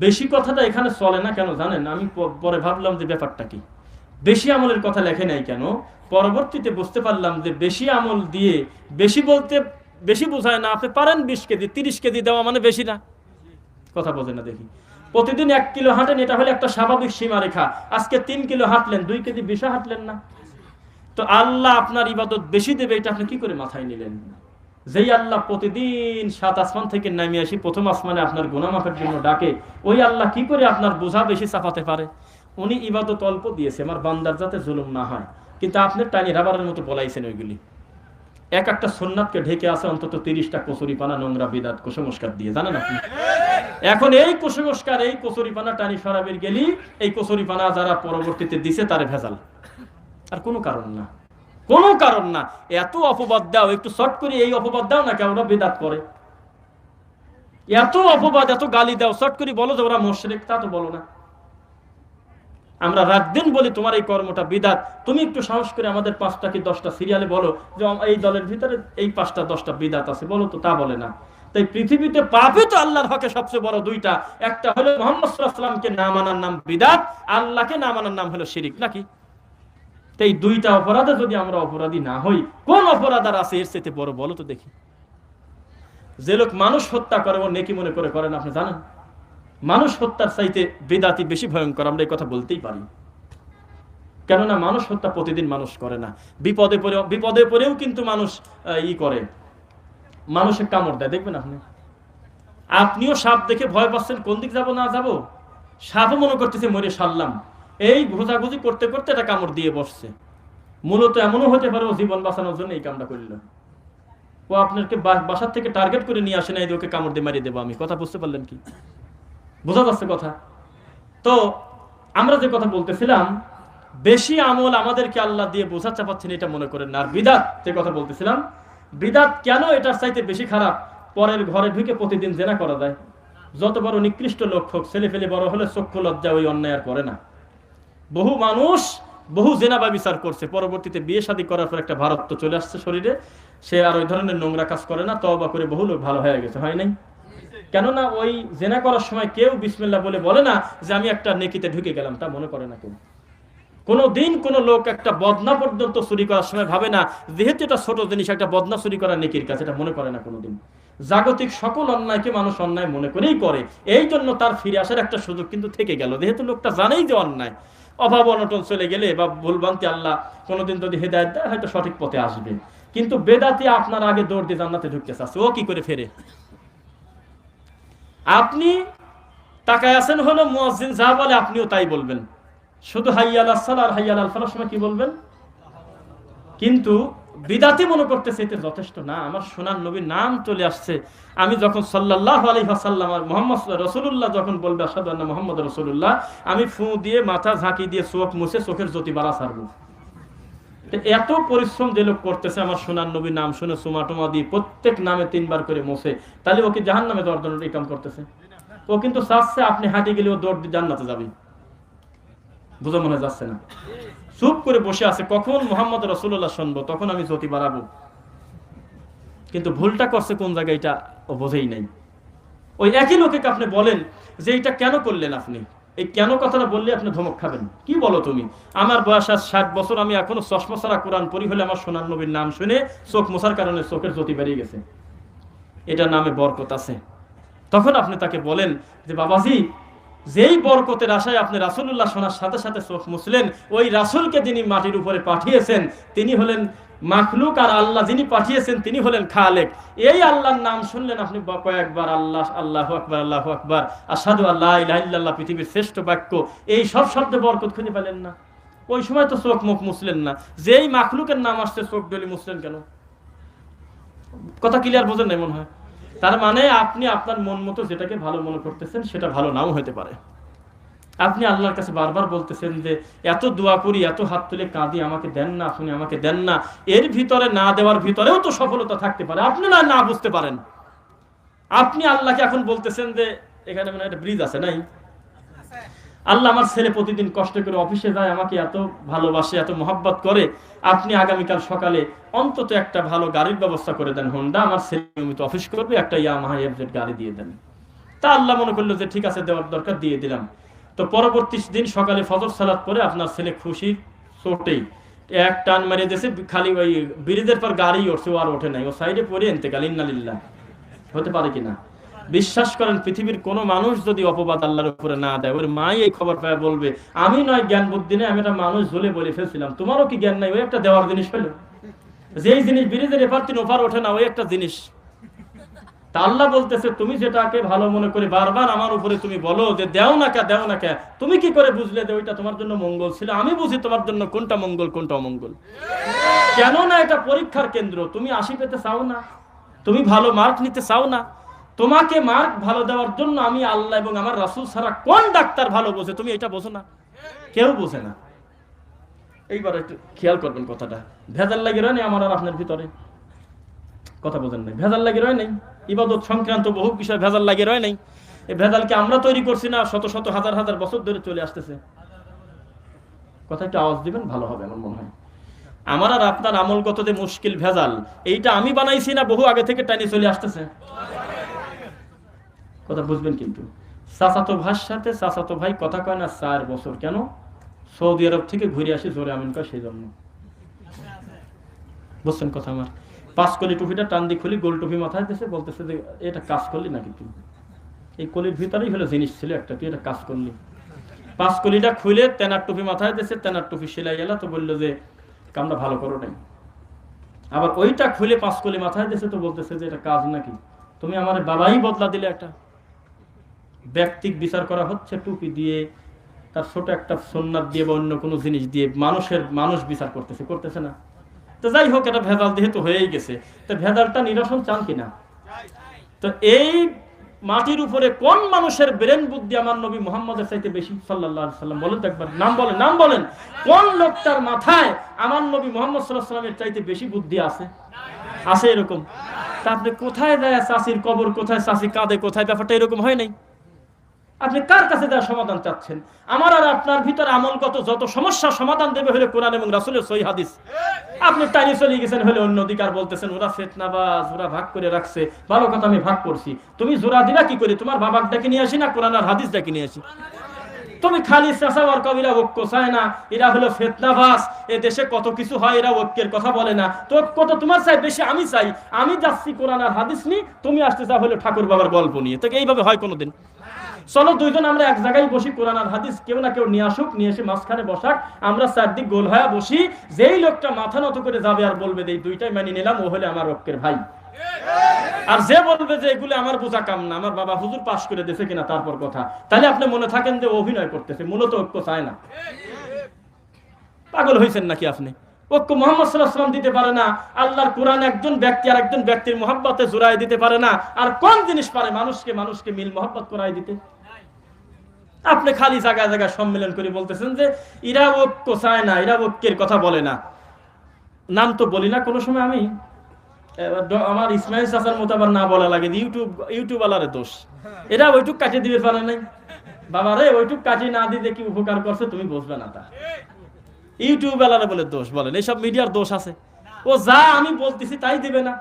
বেশি কথাটা এখানে চলে না কেন জানেন? আমি পরে ভাবলাম যে ব্যাপারটা কি, বেশি আমলের কথা লেখে নাই কেন। পরবর্তীতে বুঝতে পারলাম যে বেশি আমল দিয়ে, বেশি বলতে বেশি বোঝায় না। আপনি পারেন 20 কেজি 30 কেজি দেওয়া মানে বেশি না? কথা বোঝেন না দেখি। প্রতিদিন 1 কিলো হাঁটেন, এটা হলে একটা স্বাভাবিক সীমারেখা। আজকে 3 কিলো হাঁটলেন, 2 কেজি বেশি হাঁটলেন না? তো আল্লাহ আপনার ইবাদত বেশি দেবে, এটা আপনি কি করে মাথায় নিলেন? যেই আল্লাহ প্রতিদিন 7 আসমান থেকে নামিয়ে আসি প্রথম আসমানে আপনার গুনাহ মাফের জন্য ডাকে, ওই আল্লাহ কি করে আপনার বোঝা বেশি চাপাতে পারে? উনি ইবাদত অল্প দিয়েছে আমার বান্দার যাতে জুলুম না হয়, কিন্তু আপনি টানি রাবারের মতো বলাইছেন ওইগুলি। এক একটা সুন্নাতকে ঢেকে আছে অন্তত 30টা কচুরিপানা নোংরা বিদাত কুসংস্কার দিয়ে, জানেন আপনি? এখন এই কুসংস্কার, এই কচুরিপানা টানি সরাবের গেলি, এই কচুরিপানা যারা পরবর্তীতে দিছে তারে ভেজাল, আর কোনো কারণ না, কোনো কারণ না। এত অপবাদ দাও, একটু শর্ট করে এই অপবাদ দাও না কেন ওরা বিদাত করে, এত অপবাদ এত গালি দাও, শর্ট করে বলো যে ওরা মুশরিক, তা তো বলো না। আমরা রাত দিন বলি তোমার এই কর্মটা বিদাত, তুমি একটু সাহস করে আমাদের 5টা কি 10টা সিরিয়ালে বলো যে এই দলের ভিতরে এই 5টা 10টা বিদাত আছে, বলো তো, তা বলে না। তাই পৃথিবীতে পাপে তো আল্লাহর হকে সবচেয়ে বড় 2টা, একটা হলো মুহাম্মদ সাল্লাল্লাহু আলাইহি ওয়াসাল্লামকে না মানার নাম বিদাত, আল্লাহকে না মানার নাম হলো শিরিক, নাকি? এই 2টা অপরাধে যদি আমরা অপরাধী না হই, কোন অপরাধ আর আছে এর চাইতে বড় বলো তো দেখি? যে লোক মানুষ হত্যা করে ও নেকি মনে করে করেন, আপনি জানেন? মানুষ হত্যার চাইতে বিদাতি বেশি ভয়ঙ্কর, আমরা এই কথা বলতেই পারি। কেননা মানুষ হত্যা প্রতিদিন মানুষ করে না, বিপদে পড়েও কিন্তু মানুষ করে, মানুষের কামড় দেয়। দেখবেন আপনিও সাপ দেখে ভয় পাচ্ছেন, কোন দিক যাবো না যাবো, সাপও মনে করতেছে মরে সারলাম, এই ঘোষাঘুষি করতে করতে এটা কামড় দিয়ে বসছে। মূলত এমনও হতে পারে ও জীবন বাঁচানোর জন্য এই কামটা করল, ও আপনাকে বাসার থেকে টার্গেট করে নিয়ে আসে না এই ওকে কামড় দিয়ে মারিয়ে দেবো আমি। কথা বুঝতে পারলেন কি? বোঝা যাচ্ছে কথা? তো আমরা যে কথা বলতেছিলাম, বেশি আমল আমাদেরকে আল্লাহ দিয়ে বোঝা চাপাচ্ছেন, এটা মনে করেন না। আর বিদাত যে কথা বলতেছিলাম, বিদাত কেন এটার চাইতে বেশি খারাপ? পরের ঘরে ঢুকে প্রতিদিন জেনা করা যায়। যত বড় নিকৃষ্ট লোক হোক, ছেলে ফেলে বড় হলে চক্ষু লজ্জা ওই অন্যায় আর করে না। বহু মানুষ বহু জেনা ব্যভিচার করছে, পরবর্তীতে বিয়ে শাদী করার পর একটা ভারত্ব চলে আসছে শরীরে, সে আর ওই ধরনের নোংরা কাজ করে না, তওবা করে বহু লোক ভালো হয়ে গেছে, হয় নাই? কেননা ওই জেনা করার সময় কেউ বিসমিল্লাহ বলে না যে আমি একটা নেকিতে ঢুকে গেলাম, তা মনে করে না কেউ। কোনদিন কোন লোক একটা বদনা পর্যন্ত চুরি করার সময় ভাবে না যেহেতু এটা ছোট জিনিস, একটা বদনা চুরি করা নেকির কাছে, এটা মনে করে না কোনোদিন। জাগতিক সকল অন্যায়কে মানুষ অন্যায় মনে করেই করে, এই জন্য তার ফিরে আসার একটা সুযোগ কিন্তু থেকে গেল, যেহেতু লোকটা জানেই যে অন্যায়। অভাব অনটন চলে গেলে বা ভুলভ্রান্তি আল্লাহ কোনোদিন যদি হেদায়েত দেয়, হয়তো সঠিক পথে আসবে। কিন্তু বেদাতি আপনার আগে দৌড় দিয়ে জান্নাতে ঢুকতে চাচ্ছে, ও কি করে ফেরে? আপনি তাকায় আছেন হলো মুয়াজ্জিন যা বলে আপনিও তাই বলবেন, শুধু হাইয়া আলাস সালাহ আর হাইয়া আলাল ফালাহর সময় কি বলবেন? কিন্তু বিদাতি মনে করতেছে এটা যথেষ্ট না, আমার সোনার নবীর নাম চলে আসছে, আমি যখন সাল্লাল্লাহু আলাইহি ওয়াসাল্লাম আর মুহাম্মদ রাসূলুল্লাহ যখন বলবে আশহাদু আন্না মুহাম্মাদুর রাসূলুল্লাহ, আমি ফু দিয়ে মাথা ঝাঁকি দিয়ে চোখ মুছে চোখের জ্যোতি বাড়া ছাড়বো। এত পরিশ্রম যে লোক করতেছে আমার সোনার নবীর নাম শুনে সুমা টুমা দিয়ে প্রত্যেক নামে 3 বার করে মোছে, তাহলে ও কি জাহান্নামে যাওয়ার জন্য এই কাম করতেছে? ও কিন্তু চাচ্ছে আপনি হাঁটে গেলে ও দৌড় দিয়ে জান্নাতে যাবে। বুঝা মনে যাচ্ছে না? চুপ করে বসে আছে, কখন মুহাম্মদ রাসূলুল্লাহ শুনবো তখন আমি জ্যোতি বাড়াবো। কিন্তু ভুলটা করছে কোন জায়গায় এটা ও বোঝেই নাই। ওই একই লোকে আপনি বলেন যে এটা কেন করলেন, আপনি এই কেন কথাটা বললে আপনি ধমক খাবেন। কি বলো তুমি? আমার বয়স আজ 60 বছর, আমি এখনো চশমা ছাড়া কোরআন পড়ি, হলে আমার সোনার নবীর নাম শুনে চোখ মোছার কারণে চোখের জ্যোতি বেরিয়ে গেছে, এটা নামে বরকত আছে। তখন আপনি তাকে বলেন যে বাবাজি, যেই বরকতের আশায় আপনি রাসূলুল্লাহ শোনার সাথে সাথে চোখ মুছলেন, ওই রাসূলকে যিনি মাটির উপরে পাঠিয়েছেন তিনি হলেন মাখলুক, আর আল্লাহ যিনি পাঠিয়েছেন তিনি হলেন খালেক। এই আল্লাহর নাম শুনলেন আপনি কয়েকবার, আল্লাহ আল্লাহু আকবার আল্লাহু আকবার আশহাদু আল্লা ইলাহা ইল্লাল্লাহ পৃথিবীর শ্রেষ্ঠ বাক্য, এই সব শব্দে বরকত খুঁজে পেলেন না। ওই সময় তো চোখ মুখ মুছলেন না, যেই মাখলুকের নাম আসছে চোখ ডলি মুছলেন কেন? কথা ক্লিয়ার বোঝেন না মনে হয়? তার মানে আপনি আপনার মন মতো যেটাকে ভালো মনে করতেছেন সেটা ভালো নাও হতে পারে। আপনি আল্লাহর কাছে বারবার বলতেছেন যে এত দোয়া করি, এত হাত তুলে কাঁদি, আমাকে দেন না, আপনি আমাকে দেন না। এর ভিতরে না দেওয়ার ভিতরেও তো সফলতা থাকতে পারে, আপনি না বুঝতে পারেন। আপনি আল্লাহকে এখন বলতেছেন যে এখানে মানে একটা ব্রিজ আছে নাই, আল্লাহ আমার ছেলে প্রতিদিন কষ্ট করে অফিসে যায়, আমাকে এত ভালোবাসে, এত মহব্বত করে, আপনি আগামীকাল সকালে অন্তত একটা ভালো গাড়ির ব্যবস্থা করে দেন, হোন্ডা, আমার ছেলে নিয়মিত অফিস করবে, একটা ইয়ামাহা এফজেড গাড়ি দিয়ে দেন। তা আল্লাহ মনে করলো যে ঠিক আছে, দেওয়ার দরকার, দিয়ে দিলাম। তো পরবর্তী দিন সকালে ফজর সালাত পরে আপনার ছেলে খুশির চোটেই এক টান মারিয়ে দিয়েছে, খালি ওই ব্রিজের পর গাড়ি উঠছে, ও আর ওঠে নাই, ও সাইডে পড়ে ইন্তেকাল। ইন্না লিল্লাহ। হতে পারে কিনা? বিশ্বাস করেন, পৃথিবীর কোন মানুষ যদি অপবাদ আল্লাহর উপরে না দেয়, ওর মাই এই খবর পায় বলবে আমি নয় জ্ঞান বুদ্ধি নেই, আমি একটা মানুষ ঝুলে বলে ফেলছিলাম, তোমারও কি জ্ঞান নাই? ওই একটা দেওয়ার জিনিস পেল, যেই জিনিস ব্রিজের এপার তিন ওপার ওঠে না, ওই একটা জিনিস। তা আল্লাহ বলতেছে তুমি যেটাকে ভালো মনে করে বারবার আমার উপরে তুমি বলো যে দেও না কে, দেও না কে, তুমি কি করে বুঝলে যে ওইটা তোমার জন্য মঙ্গল ছিল? আমি বুঝি তোমার জন্য কোনটা মঙ্গল কোনটা অমঙ্গল। কেন না এটা পরীক্ষার কেন্দ্র। তুমি 80 পেতে চাও না, তুমি ভালো মার্ক নিতে চাও না, তোমাকে মার্ক ভালো দেওয়ার জন্য আমি আল্লাহ এবং আমার রাসূল ছাড়া কোন ডাক্তার ভালো বোঝে? তুমি এটা বোঝো না, কেউ বোঝে না। এইবার একটু খেয়াল করবেন কথাটা, ভেজাল লাগে রয় নাই আমার আর আপনার ভিতরে, কথা বোঝেন নাই? ভেজাল লাগে রয় নাই, ইবাদত সংক্রান্ত বহু বিষয় ভেজাল লাগে রয় নাই। এই ভেজালকে আমরা তৈরি করছি না, শত শত হাজার হাজার বছর ধরে চলে আসতেছে। কথা একটু আওয়াজ দিবেন, ভালো হবে আমার মনে হয়। আমার আর আপনার আমলগত যে মুশকিল ভেজাল, এইটা আমি বানাইছি না, বহু আগে থেকে টানি চলে আসতেছে। কথা বুঝবেন। কিন্তু চাচাতো ভাইয়ের সাথে চাচাতো ভাই কথা কয় না 4 বছর, কেন? সৌদি আরব থেকে ঘুরে আসি, জোরে আমিন কয় সেই জন্য। বুঝছেন কথা আমার? 5 কলি টুপিটা টান দিয়ে খুলি, গোল টুপি মাথায় দিয়েছে, বলতেছে যে এটা কাজ করলি নাকি তুই? এই কলির ভিতরেই হলো জিনিস ছিল একটা, তুই এটা কাজ করলি। 5 কলিটা খুলে তেনার টুপি মাথায় দিয়েছে, তেনার টুপি সেলাই গেল, তো বললো যে কামটা ভালো করো নাই। আবার ওইটা খুলে 5 কলি মাথায় দিয়েছে, তো বলতেছে যে এটা কাজ নাকি? তুমি আমার বাবাই বদলা দিলে। একটা ব্যক্তিক বিচার করা হচ্ছে টুপি দিয়ে, তার ছোট একটা সুন্নাত দিয়ে বা অন্য কোনো জিনিস দিয়ে মানুষ বিচার করতেছে না। তো যাই হোক, এটা ভেজাল যেহেতু হয়েই গেছে, তো ভেজালটা নিরসন চান কিনা? তো এই মাটির উপরে কোন মানুষের ব্রেন বুদ্ধি আমার নবী মুহাম্মদের চাইতে বেশি সাল্লাল্লাহু আলাইহি সাল্লাম? বলেন তো একবার, নাম বলেন কোন লোকটার মাথায় আমার নবী মুহাম্মদ সাল্লাল্লাহু আলাইহি সাল্লামের চাইতে বেশি বুদ্ধি আছে? আছে এরকম? তা আপনি কোথায় যায় চাষির কবর, কোথায় চাষি কাঁদে, কোথায় ব্যাপারটা এরকম হয় নাই? আপনি কার কাছে দেওয়ার সমাধান চাচ্ছেন? আমার আর আপনার ভিতরে আমলগত যত সমস্যা সমাধান দেবে হলে কোরআন এবং রাসূলের সহিহ হাদিস। আপনি টাইনি চলে গেছেন হলে অন্য অধিকার বলতেছেন ওরা ফিতনাবাজ, ওরা ভাগ করে রাখছে। ভালো কথা, আমি ভাগ করছি, তুমি জোড়া দিলা কি করে? তোমার বাবাকে ডেকে নিয়ে আসি না, কোরআন আর হাদিস ডেকে নিয়ে আসি? তুমি খালি চাচা আর কবিরা ঐক্য চায় না, এরা হলো ফিতনাবাজ। এ দেশে কত কিছু হয়, এরা ঐক্যের কথা বলে না। তো কত তোমার চাই বেশি আমি চাই, আমি যাচ্ছি কোরআন আর হাদিস নি, তুমি আসতে চাও হলো ঠাকুর বাবার গল্প নিয়ে। তো এইভাবে হয় কোনোদিন? চলো দুইজন আমরা এক জায়গায় বসি, কোরআন আর হাদিস কেউ না কেউ নিয়ে আসুক, নিয়ে এসে মাঝখানে বসাক, আমরা চারদিক গোল হয়ে বসি। যেই লোকটা মাথা নত করে যাবে আর বলবে এই দুইটাই মানি নিলাম, ও হলে আমার ঐক্যের ভাই, আর যে বলবে যে এগুলো আমার বোঝা কাম না, আমার বাবা হুজুর পাশ করে দিয়েছে কিনা তারপর কথা, তাহলে আপনি মনে থাকেন যে অভিনয় করতেছে, মূলত ঐক্য চায় না। পাগল হয়েছেন নাকি আপনি? ঐক্য মুহাম্মদ সাল্লাল্লাহু আলাইহি ওয়াসাল্লাম দিতে পারে না, আল্লাহর কোরআন একজন ব্যক্তি আর একজন ব্যক্তির মহব্বতে জোড়ায় দিতে পারে না, আর কোন জিনিস পারে মানুষকে মিল মহব্বত করায় দিতে? আপনি খালি জায়গায় জায়গায় সম্মেলন করে বলতেছেন যে এরা ঐক্য চায় না, এরা ঐক্যের কথা বলে না। নাম তো বলি না কোনো সময় আমি, আমার ইসমাইল চাচার মতো আবার না বলা লাগে, ইউটিউব আলারে দোষ, এরা ওইটুক কাটিয়ে দিতে পারে নাই। বাবা রে, ওইটুক কাটিয়ে না দিতে কি উপকার করছে তুমি বুঝবে না, তা ইউটিউব আলারে বলে দোষ বলেন, এইসব মিডিয়ার দোষ আছে। ও যা আমি বলতেছি তাই দিবে না,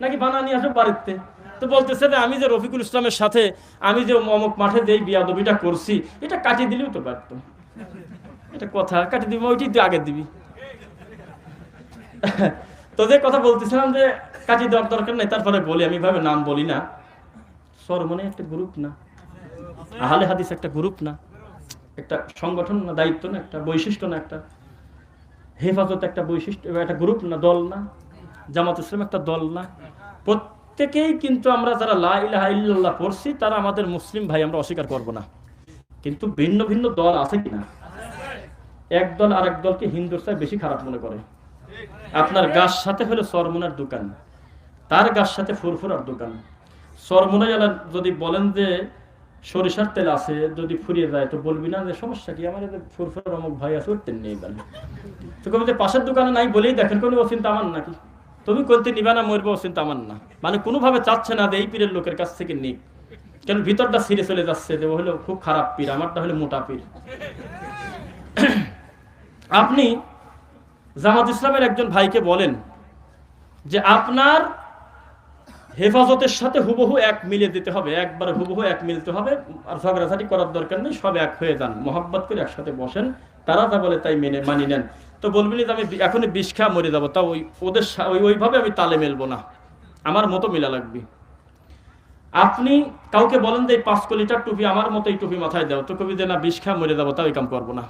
নাকি বানা নিয়ে আসো বাড়িতে? তো বলতেছে যে আমি যে রফিকুল ইসলামের সাথে আমি যে অমুক মাঠে যে বিয়াদবিটা করছি এটা কাটিয়ে দিলেও তো পারতো, এটা কথা কাটিয়ে দিবি, ওইটি তুই আগে দিবি। তো যে কথা বলতেছিলাম যে কাটিয়ে দেওয়ার দরকার নাই, তারপরে বলি, আমি ভাবে নাম বলি না, সরমনে একটা গ্রুপ না, আহলে হাদিস একটা গ্রুপ না, একটা সংগঠন না, দায়িত্ব না, একটা বৈশিষ্ট্য না, একটা হেফাজত একটা বৈশিষ্ট্য, একটা গ্রুপ না, দল না, জামাত ইসলাম একটা দল না। প্রত্যেকেই কিন্তু আমরা যারা লা ইলাহা ইল্লাল্লাহ পড়ছি তারা আমাদের মুসলিম ভাই, আমরা অস্বীকার করব না। কিন্তু ভিন্ন ভিন্ন দল আছে কিনা? এক দল আরেক দলকে হিন্দুর চেয়ে বেশি খারাপ মনে করে। আপনার গাছ সাথে হলো সরমুনার দোকান, তার গাছ সাথে ফুরফুরার দোকান। সরমুনায় যদি বলেন যে সরিষার তেল আছে, যদি ফুরিয়ে যায় তো বলবি না যে সমস্যা কি, আমার ফুরফুরার অমুক ভাই আছে ওর তেল নেই বলে, তো কবি যে পাশের দোকানে নাই বলেই দেখেন কোনো অচিন্তা আমার নাকি, তুমি কোনতে নিবা না মরবে অচিন্তা আমার না, মানে কোনোভাবে চাচ্ছে না যে এই পীরের লোকের কাছ থেকে নিক, কেন ভিতরটা ছিঁড়ে চলে যাচ্ছে যে ও হলো খুব খারাপ পীর, আমারটা হলো মোটা পীর। আপনি জামাত ইসলামের একজন ভাইকে বলেন যে আপনার হেফাজতের সাথে হুবহু এক মিলে দিতে হবে, একবার হুবহু এক মিলতে হবে, আর ঝগড়াঝাটি করার দরকার নেই, সব এক হয়ে যান, মহব্বত করে একসাথে বসেন, তারা যা বলে তাই মানি নেন। তো বলবেন যে আমি এখনই বিষ খা মরে যাবো, তা ওদের ওইভাবে আমি তালে মেলবো না, আমার মতো মিলা লাগবে। আপনি কাউকে বলেন যে 5 লিটার টুপি আমার মতো এই টুপি মাথায় দাও, তো কবি যে না বিষ খা মরে যাবো, তাও এই কাম করবো না।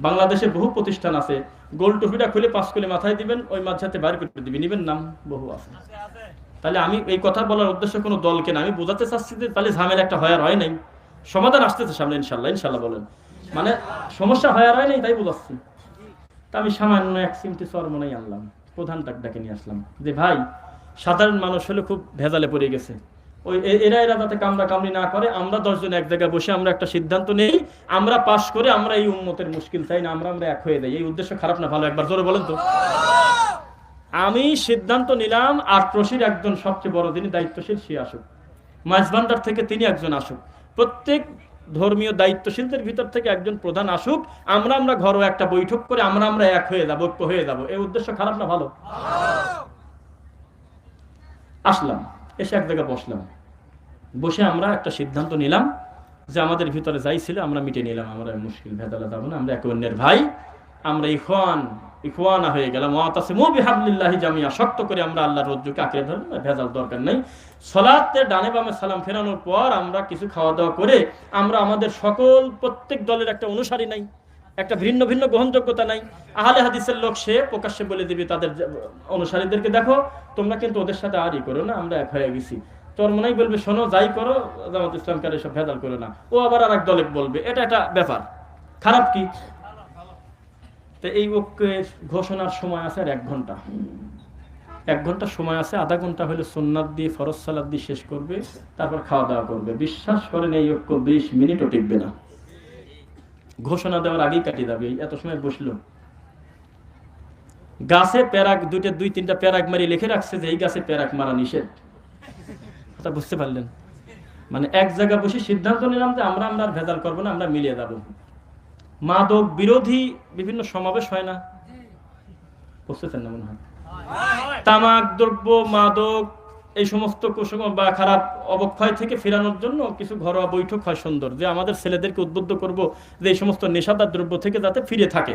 বাংলাদেশে বহু প্রতিষ্ঠান আছে, গোল টুপিটা খুলে 5 কলি মাথায় দিবেন, ওই মাঝাতে বাইর করে দিবেন, নিবেন নাম বহু আছে। তাহলে আমি এই কথা বলার উদ্দেশ্য কোনো দলকে না, আমি বোঝাতে চাচ্ছি যে তাহলে ঝামেলা একটা হয় নাই, সমাধান আসতেছে সামনে ইনশাল্লাহ বলেন, মানে সমস্যা হয় নাই তাই বোঝাচ্ছি। তা আমি সামান্য এক চিমটি চরমনাই আনলাম, প্রধান ডাকে নিয়ে আসলাম যে ভাই সাধারণ মানুষ হলে খুব ভেজালে পড়ে গেছে, ওই এরা যাতে কামড়ি না করে, আমরা 10 জন এক জায়গায় বসে আমরা একটা সিদ্ধান্ত নেই, আমরা পাশ করে আমরা এই উম্মতের মুশকিল চাই না, আমরা এক হয়ে যাই। এই উদ্দেশ্য খারাপ না ভালো? একবার জোরে বলেন তো। আমি সিদ্ধান্ত নিলাম আটরশির একজন সবচেয়ে বড় যিনি দায়িত্বশীল সে আসুক, মাঝভান্ডার থেকে তিনি একজন আসুক, প্রত্যেক ধর্মীয় দায়িত্বশীলদের ভিতর থেকে একজন প্রধান আসুক, আমরা ঘরোয়া একটা বৈঠক করে আমরা এক হয়ে যাবো, ঐক্য হয়ে যাবো। এই উদ্দেশ্য খারাপ না ভালো? আসলাম, এসে এক জায়গায় বসলাম, বসে আমরা একটা সিদ্ধান্ত নিলাম যে আমাদের ভিতরে যাই ছিল আমরা মিটে নিলাম, আমরা মুশকিল ভেদালে যাবো না, আমরা একে অন্যের ভাই, আমরা ইখওয়ানা হয়ে গেলাম। ওয়াতাসিমু বিহাবলিল্লাহি জামিয়া, শক্ত করে আমরা আল্লাহর রজ্জুকে আঁকড়ে ধরলাম, ভেজাল দরকার নেই। সালাতে ডানে বামে সালাম ফেরানোর পর আমরা কিছু খাওয়া দাওয়া করে আমরা আমাদের প্রত্যেক দলের একটা অনুসারী নাই, একটা ভিন্ন ভিন্ন গ্রহণযোগ্যতা নাই। আহলে হাদিসের লোক সে প্রকাশ্যে বলে দিবে তাদের অনুসারীদেরকে, দেখো তোমরা কিন্তু ওদের সাথে আরই করো না, আমরা এক হয়ে গেছি। তোর মনেই বলবে শোনো যাই করো জামাত ইসলামকে এসব ভেজাল করো না, ও আবার আর এক দলে বলবে, এটা একটা ব্যাপার, খারাপ কি? তো এই ঐক্যের ঘোষণার সময় আছে আর 1 ঘন্টা, 1 ঘন্টা সময় আছে, আধা ঘন্টা হলে সুন্নাত দিয়ে ফরজ সালাত দিয়ে শেষ করবে, তারপর খাওয়া দাওয়া করবে। বিশ্বাস করেন এই ঐক্য 20 মিনিটও টিকবে না, ঘোষণা দেওয়ার আগেই কাটিয়ে যাবে। এত সময় বসলো, গাছে প্যারাক 2-3টা প্যারাক মারি লিখে রাখছে যে এই গাছে প্যারাক মারা নিষেধ, কথা বুঝতে পারলেন? মানে এক জায়গায় বসে সিদ্ধান্ত নিলাম যে আমরা আর ভেজাল করবো না, আমরা মিলিয়ে যাবো। মাদক বিরোধী বিভিন্ন সমাবেশ হয় না, বুঝতেছেন না মনে হয়? তামাক দ্রব্য, মাদক, এই সমস্ত কুসুম বা খারাপ অবক্ষয় থেকে ফেরানোর জন্য কিছু ঘরোয়া বৈঠক হয় সুন্দর, যে আমাদের ছেলেদেরকে উদ্বুদ্ধ করব যে এই সমস্ত নেশাদার দ্রব্য থেকে যাতে ফিরে থাকে।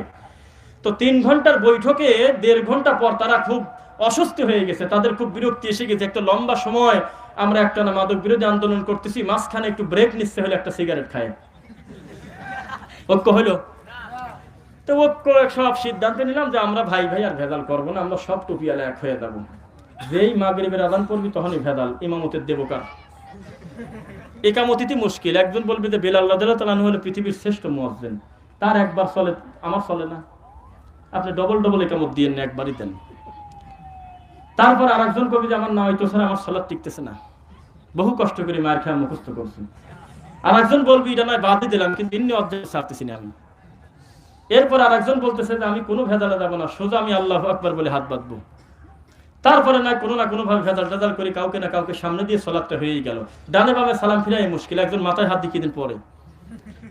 তো 3 ঘন্টার বৈঠকে 1.5 ঘন্টা পর তারা খুব অস্বস্তি হয়ে গেছে, তাদের খুব বিরক্তি এসে গেছে। একটা লম্বা সময় আমরা একটা না মাদক বিরোধী আন্দোলন করতেছি, মাঝখানে একটু ব্রেক নিচ্ছে হলে একটা সিগারেট খায়, ঐক্য হইল? তো ঐক্য সব সিদ্ধান্ত নিলাম যে আমরা ভাই আর ভেজাল করবো না, আমরা সব টুপিয়ালা এক হয়ে যাবো। যেই মাগরিবের আযান পড়বি তখনই ভেদাল, ইমামতের দেবকার। একামতিতে মুশকিল। একজন বলবে যে বেলাল রাদিয়াল্লাহু তাআলা হলো পৃথিবীর শ্রেষ্ঠ মুয়াজ্জিন, তার একবার চলে, আমার চলে না। আপনি ডবল ডবল একামত দিয়েন না, একবারই দেন। তারপর আরেকজন কবি যে আমার না হয়তো স্যার আমার সালাত টিকতেছে না, বহু কষ্ট করে মায়ের খেয়ে মুখস্থ করছি। আরেকজন বলবি এটা নয় বাদই দিলাম, কিন্তু ইন্নি অধ্যায় ছাড়তেছি না আমি। এরপর আরেকজন বলতেছে যে আমি কোনো ভেজালে যাবো না, সোজা আমি আল্লাহু আকবার বলে হাত বাঁধবো। তারপরে না কোনো ভাবে ভেজাল টেজাল করে কাউকে না কাউকে সামনে দিয়ে সালাতটা হয়েই গেল। ডানে বামে সালাম ফিরাই মুশকিল, একজন মাথায় হাত দিয়ে দিন পরে।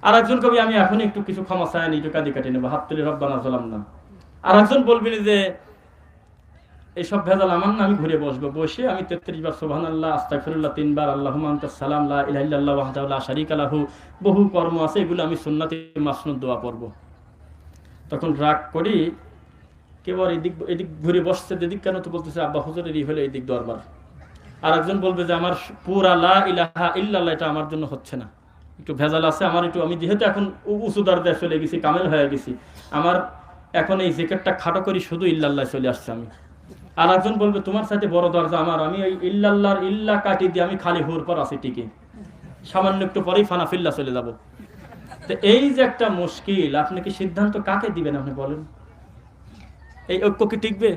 আর একজন কবি আমি এখন একটু কিছু ক্ষমা চাই, একটু কাঁদি কাটি নেবো, হাত তুলে রব্বানা জালাম না। আর একজন বলবেন যে এইসব ভেজাল আমার না, আমি ঘুরে বসবো, বসে আমি 33 বার সুবহানাল্লাহ, আস্তাগফিরুল্লাহ 3 বার, আল্লাহুম্মা আনতাস সালাম, লা ইলাহা ইল্লাল্লাহ ওয়াহদাহু লা শারীকা লাহু, বহু কর্ম আছে, এগুলো আমি সুন্নাতে মাসনুদ দোয়া পড়ব। তখন রাগ করি কেবল এদিক ঘুরে বসছে, এদিক কেন তো বলতেছে আব্বা হুজুরেরই হলো এইদিক দরবার। আর একজন বলবে যে আমার পুরা লা ইলাহা ইল্লাল্লাহ এটা আমার জন্য হচ্ছে না, একটু ভেজাল আছে আমার, একটু আমি যেহেতু এখন উঁচু দরজায় চলে গেছি, কামেল হয়ে গেছি, আমার এখন এই জিকিরটা খাটো করি, শুধু ইল্লাল্লাহ চলে আসছে আমি। আর একজন বলবে তোমার সাথে বড় দরজা আমার, আমি ওই ইল্লাল্লাহর ইল্লা কাটি দিয়ে আমি খালি হুর পর আছি টিকে, সামান্য একটু পরেই ফানাফিল্লা চলে যাব। তো এই যে একটা মুশকিল, আপনি কি সিদ্ধান্ত কাকে দিবেন আপনি বলেন? এই ঐক্য কি টিকবে?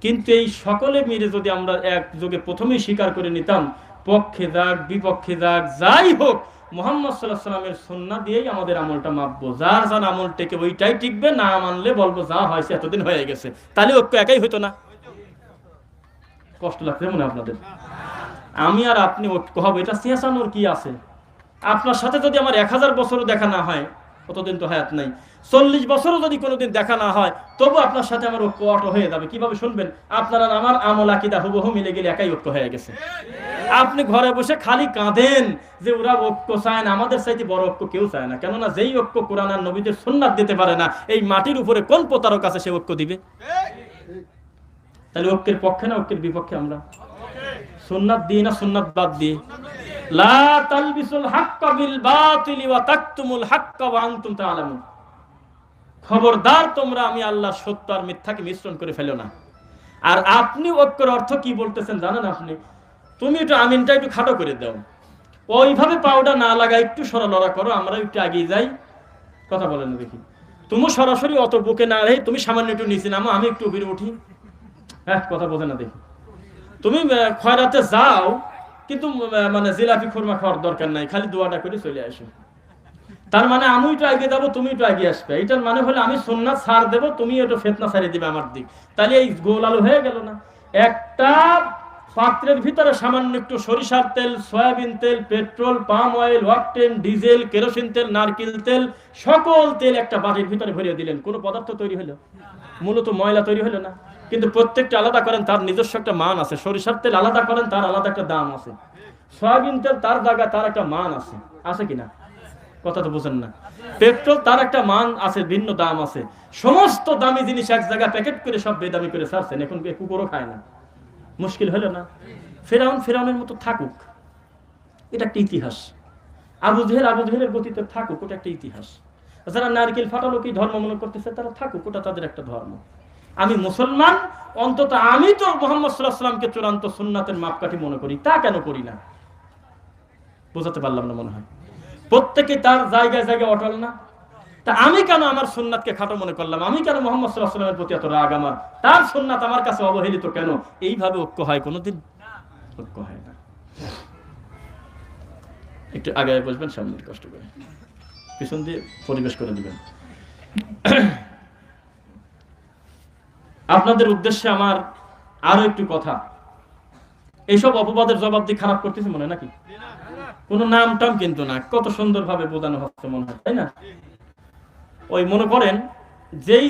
কিন্তু এই সকলে মিলে যদি আমরা একযোগে প্রথমেই স্বীকার করে নিতাম, পক্ষে যাক বিপক্ষে যাক যাই হোক, মুহাম্মদ সাল্লাল্লাহু আলাইহি ওয়াসাল্লামের সুন্নাহ দিয়েই আমাদের আমলটা মাপবো, যার যার আমল টেকে ওইটাই টিকবে, না মানলে বলবো যা হয়েছে এতদিন হয়ে গেছে। তাহলে ঐক্য একাই হইতো না? কষ্ট লাগছে মনে আপনাদের? আমি আর আপনি ঐক্য হবো, এটা চেঁচানোর কি আছে? আপনার সাথে যদি আমার 1000 বছরও দেখা না হয়, কতদিন তো হায়াত নাই, 40 বছরও যদি কোনোদিন দেখা না হয়, তবু আপনার সাথে আমার ঐক্য অট হয়ে যাবে। কিভাবে শুনবেন? আপনারা আমার আমল আকীদা হুবহু মিলে গেলে একাই ঐক্য হয়ে গেছে। আপনি ঘরে বসে খালি কাঁদেন যে ওরা ঐক্য চায় না, আমাদের চাইতে বড় ঐক্য কেউ চায় না। কেননা যেই ঐক্য কোরআন আর নবীদের সুন্নাত দিতে পারে না, এই মাটির উপরে কোন প্রতারক আছে সে ঐক্য দিবে? তাহলে ঐক্যের পক্ষে না ঐক্যের বিপক্ষে আমরা? সুন্নাত দিই না সুন্নাত বাদ দিই? লা তালবিসুল হাক্কা বিল বাতিল ওয়া তাকতুমুল হাক্কা ওয়া আনতুম তাআলামুন। খবরদার তোমরা আমি আল্লাহর সত্য আর মিথ্যাকে মিশ্রণ করে ফেলো না। আর আপনি ঐক্যের অর্থ কি বলতেছেন জানেন? আপনি তুমি একটু আমিনটা একটু খাটো করে দাও, ওইভাবে পাউডার না লাগাই একটু সরলরা করো, আমরা একটু এগিয়ে যাই। কথা বলেন না দেখি। তুমি সরাসরি অত বুকে না রে, তুমি সামান্য একটু নিচে নামো, আমি একটু উপরে উঠি। হ্যাঁ, কথা বোঝে না দেখি। তুমি খয়রাতে যাও, কিন্তু মানে জিলাপি খুরমা খাওয়ার দরকার নাই, খালি দোয়াটা করে চলে আসো। তার মানে আমি একটু এগিয়ে যাবো, তুমি একটু এগিয়ে আসবে। এটার মানে হলো আমি সুন্নাত ছাড় দেবো, তুমি একটু ফিতনা ছাড়িয়ে দিবে আমার দিক। তাহলে এই গোল আলু হয়ে গেল না? একটা পাত্রের ভিতরে সামান্য একটু সরিষার তেল, সয়াবিন তেল, petrol, palm oil, octane, diesel, kerosene তেল, নারকেল তেল, সকল তেল একটা বাটির ভিতরে ভরিয়ে দিলেন, কোনো পদার্থ তৈরি হলো? মূলত ময়লা তৈরি হলো না? কিন্তু প্রত্যেকটা আলাদা করেন, তার নিজস্ব একটা মান আছে। সরিষার তেল আলাদা করেন, তার আলাদা একটা দাম আছে। সয়াবিন তেল তার জায়গায় তার একটা মান আছে, আছে কিনা? কথা তো বুঝেন না। পেট্রোল তার একটা মান আছে, ভিন্ন দাম আছে। সমস্ত দামি জিনিস এক জায়গায় প্যাকেট করে সব বেদামি করে ছাড়ছেন, এখন কুকুরও খায় না। মুশকিল হলো না? ফেরাউনের মতো থাকুক, এটা একটা ইতিহাস। আবু জেহেলের গতিতে থাকুক, ওটা একটা ইতিহাস। যারা নারকেল ফাটালো কি ধর্ম মনে করতেছে, তারা থাকুক, ওটা তাদের একটা ধর্ম। আমি মুসলমান, অন্তত আমি তো মুহাম্মদ সাল্লাল্লাহু আলাইহি ওয়াসাল্লামকে চূড়ান্ত সুন্নাতের মাপকাঠি মনে করি। তা কেন করি না? বোঝাতে পারলাম না মনে হয়। প্রত্যেকে তার জায়গায় জায়গায় অটল না? তা আমি কেন আমার সুন্নাতকে খাটো মনে করলাম? আমি কেন মুহাম্মদ সাল্লাল্লাহু আলাইহি ওয়াসাল্লামের প্রতি এত রাগ আমার? তার সুন্নাত আমার কাছে অবহেলিত কেন? এইভাবে ঐক্য হয় কোনোদিন? ঐক্য হয় না। একটু আগে বসবেন, সামনে কষ্ট করে পিছন দিয়ে পরিবেশ করে দিবেন। আপনাদের উদ্দেশ্যে আমার আরো একটু কথা। এইসব অপবাদের জবাব দিয়ে খারাপ করতেছি মনে নাকি? কোন নাম টাম কিন্তু না, কত সুন্দর ভাবে বোঝানো হচ্ছে মনে হয়, তাই না? ওই মনে করেন যেই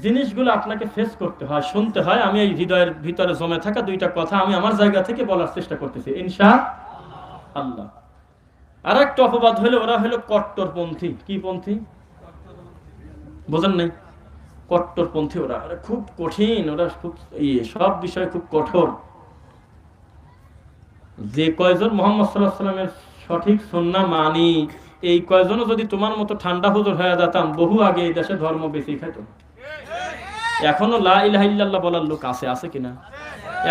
জিনিসগুলো আপনাকে ফেস করতে হয়, শুনতে হয়, আমি এই হৃদয়ের ভিতরে জমে থাকা দুইটা কথা আমি আমার জায়গা থেকে বলার চেষ্টা করতেছি ইনশাআল্লাহ। আর একটা অপবাদ হলো ওরা হলো কট্টরপন্থী। কি পন্থী? বোঝেন নাই? কট্টরপন্থী। ওরা খুব কঠিন, ওরা খুব সব বিষয় খুব কঠোর। যে কয়জন মুহাম্মদ সাল্লাল্লাহু আলাইহি ওয়াসাল্লামের সঠিক সুন্নাহ মানি, এই কয়জনও যদি তোমার মতো ঠান্ডা হুজুর হয়ে যেতাম, বহু আগে এই দেশে ধর্ম বেশি খাইতো। এখনো লা ইলাহা ইল্লাল্লাহ বলার লোক আছে কিনা?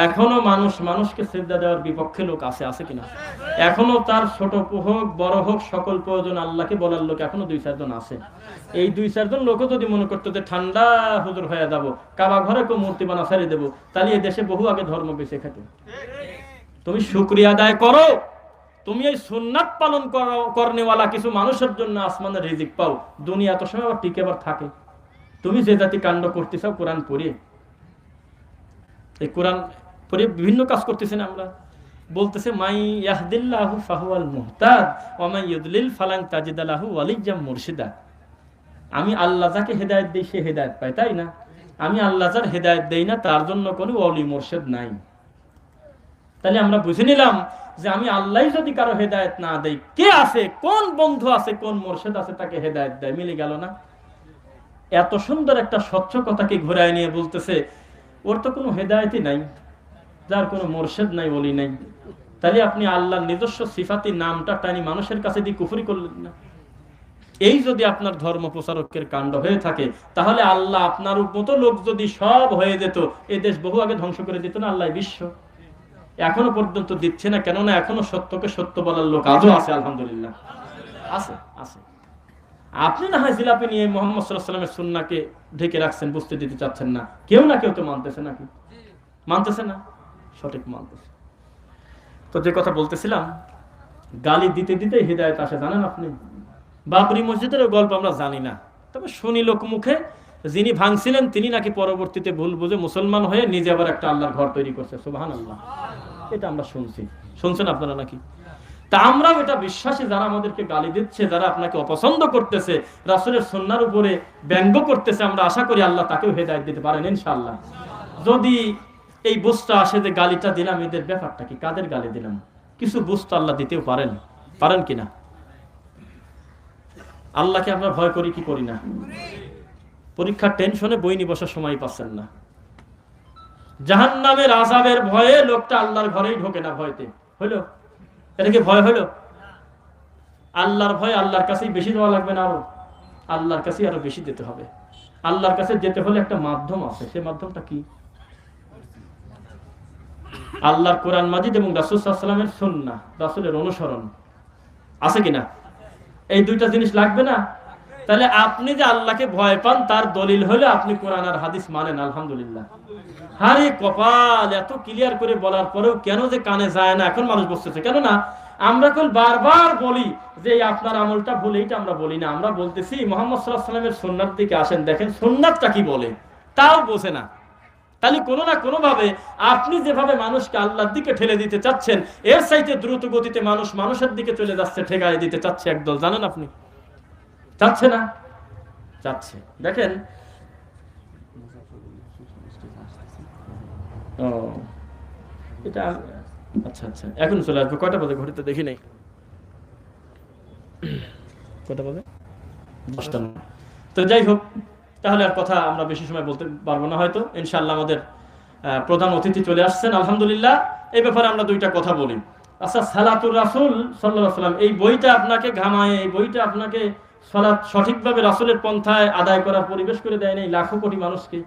এখনো মানুষকে সিজদা দেওয়ার বিপক্ষে লোক আছে কিনা? এখনো তার ছোট হোক বড় হোক সকল প্রয়োজন আল্লাহকে বলার লোক এখনো 2-4 জন আছে। এই 2-4 জন লোকও যদি মনে করতো যে ঠান্ডা হুজুর হয়ে যাবো, কাবা ঘরে কেউ মূর্তি বানা ছাড়িয়ে দেবো, তাহলে এই দেশে বহু আগে ধর্ম বেঁচে থাকে। তুমি শুকরিয়া আদায় করো, তুমি এই সুন্নাত পালন করনেওয়ালা কিছু মানুষের জন্য আসমানের রিজিক পাও, দুনিয়া তো সময় আবার টিকে আবার থাকে। তুমি যে জাতি কাণ্ড করতে চাও কোরআন পড়ে, এই কোরআন পড়ে বিভিন্ন কাজ করতেছেন। আমরা বলতেছে মাই ইয়াহদিল্লাহু ফাহুয়াল মুহতাদ ওয়া মাই ইউদলিল ফালান তাজিদা লাহু ওয়ালিয়্যাম মুরশিদা। আমি আল্লাহ যাকে হেদায়েত দেই সে হেদায়েত পায়, তাই না? আমি আল্লাহ যার হেদায়েত দেই না তার জন্য কোনো ওলি মুরশিদ নাই। তাহলে আমরা বুঝে নিলাম যে আমি আল্লাহ যদি কারো হেদায়েত না দেই, কে আছে, কোন বন্ধু আছে, কোন মুরশিদ আছে তাকে হেদায়েত দেয়? মিলে গেল না? এত সুন্দর একটা স্বচ্ছ কথাকে ঘুরায় নিয়ে বলতেছে ওর তো কোনো হেদায়েতই নাই, যার কোনো মুরশিদ নাই, ওলি নাই। তাহলে আপনি আল্লাহর নিজস্ব সিফাতি নামটা টানি মানুষের কাছে দিয়ে কুফরি করলেন না? এই যদি আপনার ধর্ম প্রচারকের কাণ্ড হয়ে থাকে, তাহলে আল্লাহ আপনার মতো লোক যদি সব হয়ে যেত, এই দেশ বহু আগে ধ্বংস করে দিত না আল্লাহ বিশ্ব? এখনো পর্যন্ত দিচ্ছে না, কেননা এখনো সত্যকে সত্য বলার লোক আজও আছে, আলহামদুলিল্লাহ আছে আছে। আপনি না হয় জিলাপি নিয়ে মুহাম্মদ সাল্লাল্লাহু আলাইহি ওয়াসাল্লামের সুন্নাহকে ঢেকে রাখছেন, বুঝতে দিতে চাচ্ছেন না। কেউ না কেউ তো মানতেছে, নাকি মানতেছে না? সঠিক মানতেছে। তো যে কথা বলতেছিলাম, গালি দিতে দিতে হিদায়াত আসে, জানেন আপনি? বাবরি মসজিদের গল্প আমরা জানি না, তবে শুনি লোক মুখে, যিনি ভাঙছিলেন তিনি নাকি পরবর্তীতে ভুল বুঝে মুসলমান হয়ে নিজে আবার একটা আল্লাহর ঘর তৈরি করছে। সুবহানাল্লাহ, এটা আমরা শুনছেন আপনারা নাকি? তা আমরাও এটা বিশ্বাসী, যারা আমাদেরকে গালি দিচ্ছে, যারা আপনাকে অপছন্দ করতেছে, রাসূলের সুন্নাহর উপরে ব্যঙ্গ করতেছে, আমরা আশা করি আল্লাহ তাকেও হেদায়েত দিতে পারেন ইনশাআল্লাহ। যদি এই বুঝটা আসে যে গালিটা দিলাম, এদের ব্যাপারটা কি, কাদের গালি দিলাম, কিছু বুঝতে আল্লাহ দিতেও পারেন কিনা? আল্লাহকে আমরা ভয় করি কি করি না? পরীক্ষার টেনশনে বই নিয়ে বসার সময় পাচ্ছেন না। জাহান্নামের আযাবের ভয়ে লোকটা আল্লাহর ঘরেই ঢোকে না, ভয়তে হইলো। এটা কি ভয় হইলো? আল্লাহর ভয় আল্লাহর কাছেই বেশি দেওয়া লাগবে না, আল্লাহর কাছেই আরো বেশি দিতে হবে। আল্লাহর কাছে যেতে হলে একটা মাধ্যম আছে, সেই মাধ্যমটা কি? আল্লাহর কোরআন মাজিদ এবং রাসূল সাল্লাল্লাহু আলাইহি ওয়াসাল্লামের সুন্নাহ, রাসূলের অনুসরণ আছে কিনা? এই দুইটা জিনিস লাগবে না? তাহলে আপনি যে আল্লাহকে ভয় পান তার দলিল হলো আপনি কোরআন আর হাদিস মানেন, আলহামদুলিল্লাহ। আরে কপাল, এত ক্লিয়ার করে বলার পরেও কেন যে কানে যায় না এখন মানুষ বসতেছে? কেন না আমরা বারবার বলি যে আপনার আমলটা ভুল, এইটা আমরা বলি না। আমরা বলতেছি মুহাম্মদ সাল্লাল্লাহু আলাইহি ওয়াসাল্লামের সুন্নাহর দিকে আসেন, দেখেন সুন্নাহটা কি বলে, তাও বোঝে না। তাহলে কোনো না কোনো ভাবে আপনি যেভাবে মানুষকে আল্লাহর দিকে ঠেলে দিতে চাচ্ছেন, এর চাইতে দ্রুত গতিতে মানুষের দিকে চলে যাচ্ছে, ঠেকায় দিতে চাচ্ছে একদল, জানেন আপনি? চাচ্ছে না? চাচ্ছে। দেখেন, ও এটা আচ্ছা, এখন চলে আসবে। কয়টা বাজে ঘড়িতে দেখি নাই, কয়টা বাজে? 10টা। তো যাই হোক, তাহলে আর কথা আমরা বেশি সময় বলতে পারবো না হয়তো। ইনশাআল্লাহ আমাদের প্রধান অতিথি চলে আসছেন, আলহামদুলিল্লাহ। এই ব্যাপারে আমরা দুইটা কথা বলি। আচ্ছা, সালাতুর রাসূল সাল্লাল্লাহু আলাইহি ওয়াসাল্লাম, এই বইটা আপনাকে ঘামায়, এই বইটা আপনাকে সালাত সঠিকভাবে রাসূলের পন্থায় আদায় করার পরিবেশ করে দেয় নাই লাখো কোটি মানুষকে।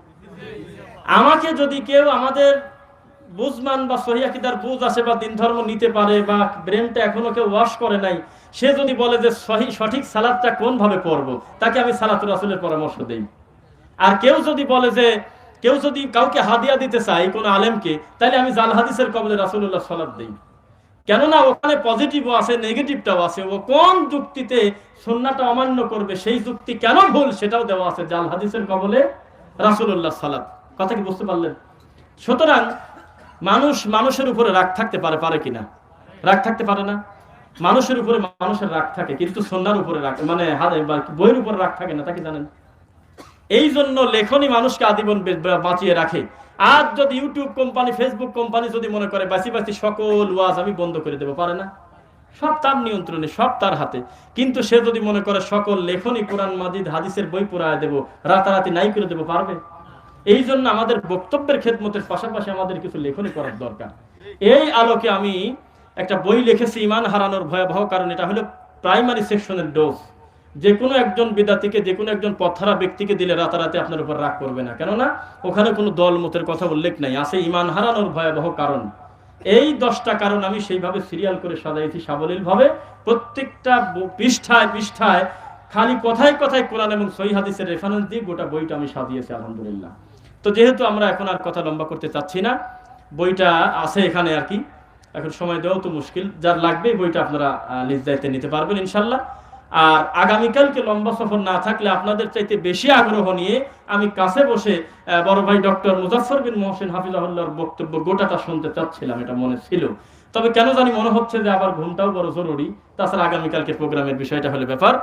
আমাকে যদি কেউ আমাদের বুঝমান বা সহিহ আকীদার বুঝ আছে বা দিন ধর্ম নিতে পারে বা ব্রেনটা এখনো কেউ ওয়াশ করে নাই, সে যদি বলে যে সঠিক সালাতটা কোন ভাবে পড়বো, তাকে আমি সালাতুর রাসূলের পরামর্শ দেই। আর কেউ যদি বলে যে কেউ যদি কাউকে হাদিয়া দিতে চায় কোনো আলেমকে, তাহলে আমি জাল হাদিসের কবলে রাসূলুল্লাহ সালাত দেই। কেননা ওখানে পজিটিভও আছে, নেগেটিভটাও আছে। ও কোন যুক্তিতে সুন্নাহটা অমান্য করবে, সেই যুক্তি কেন ভুল সেটাও দেওয়া আছে জাল হাদিসের কবলে রাসূলুল্লাহ সালাত। কথা কি বুঝতে পারলেন? সুতরাং মানুষের উপরে রাগ থাকতে পারে কিনা? রাগ থাকতে পারে না? মানুষের উপরে মানুষের রাগ থাকে, কিন্তু সুন্নাহর উপরে রাগ, মানে বইয়ের উপরে রাগ থাকে না, তা কি জানেন? এই জন্য লেখনী মানুষকে আজীবন বাঁচিয়ে রাখে। আজ যদি ইউটিউব কোম্পানি, ফেসবুক কোম্পানি যদি মনে করে বাঁচি সকল ওয়াজ আমি বন্ধ করে দেবো, পারে না? সব তার নিয়ন্ত্রণে, সব তার হাতে। কিন্তু সে যদি মনে করে সকল লেখনী কোরআন মাজিদ হাদিসের বই পড়ায় দেবো, রাতারাতি নাই করে দেবো, পারবে? এই জন্য আমাদের বক্তব্যের খেদমতের পাশাপাশি আমাদের কিছু লেখনী করার দরকার। এই আলোকে আমি একটা বই লিখেছি, ইমান হারানোর ভয়াবহ কারণ। এটা হলো প্রাইমারি সেকশনের ডোজ, যে কোনো একজন বিদাতিকে, যে কোনো একজন পথহারা ব্যক্তিকে দিলে রাতারাতি আপনার উপর রাগ করবে না, কেননা ওখানে কোনো দল মতের কথা উল্লেখ নাই, আছে ইমান হারানোর ভয়াবহ কারণ। এই 10টা কারণ আমি সেইভাবে সিরিয়াল করে সাজাইছি সাবলীলভাবে, প্রত্যেকটা পৃষ্ঠায় পৃষ্ঠায় খালি কথায় কথায় কোরআন এবং সহিহ হাদিসের রেফারেন্স দিয়ে গোটা বইটা আমি সাজিয়েছি আলহামদুলিল্লাহ। তো যেহেতু আমরা এখন আর কথা লম্বা করতে চাচ্ছি না, বইটা আছে এখানে আর কি, এখন সময় দেওয়াও তো মুশকিল, যার লাগবে বইটা আপনারা নিজ দায়িত্বে নিতে পারবেন ইনশাল্লাহ। আর আগামীকালকে লম্বা সফর না থাকলে আপনাদের চাইতে বেশি আগ্রহ নিয়ে আমি কাছে বসে বড় ভাই ডক্টর মুজাফফর বিন মহসিন হাফিজাহুল্লাহর বক্তব্য গোটাটা শুনতে চাচ্ছিলাম, এটা মনে ছিল। তবে কেন জানি মনে হচ্ছে যে আবার ঘুমটাও বড় জরুরি, তাছাড়া আগামীকালকে প্রোগ্রামের বিষয়টা হলো ব্যাপার।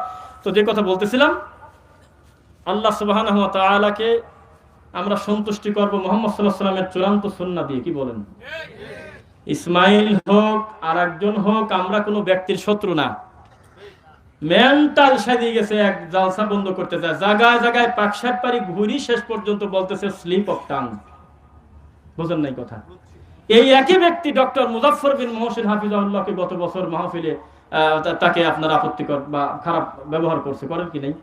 তো যে কথা বলতেছিলাম, আল্লাহ সুবহানাহু ওয়া তাআলাকে আমরা সন্তুষ্টি করব মুহাম্মদ সাল্লাল্লাহু আলাইহি ওয়াসাল্লামের চূড়ান্ত সুন্নাহ দিয়ে, কি বলেন? ইসমাইল হোক আর একজন হোক, আমরা কোনো ব্যক্তির শত্রু না। মেন্টাল সাজিয়ে গেছে, এক জালসা বন্ধ করতে যায়, জায়গায় জায়গায় পাকশাট পারি ঘুরি, শেষ পর্যন্ত বলতেছে স্লিপ অফ টাং। বুঝেন নাই কথা? এই একই ব্যক্তি ডক্টর মুজাফফর বিন মহসিন হাফিজাহুল্লাহকে গত বছর মাহফিলে তাকে আপনার আপত্তিকর বা খারাপ ব্যবহার করছে, করেন কি নাই?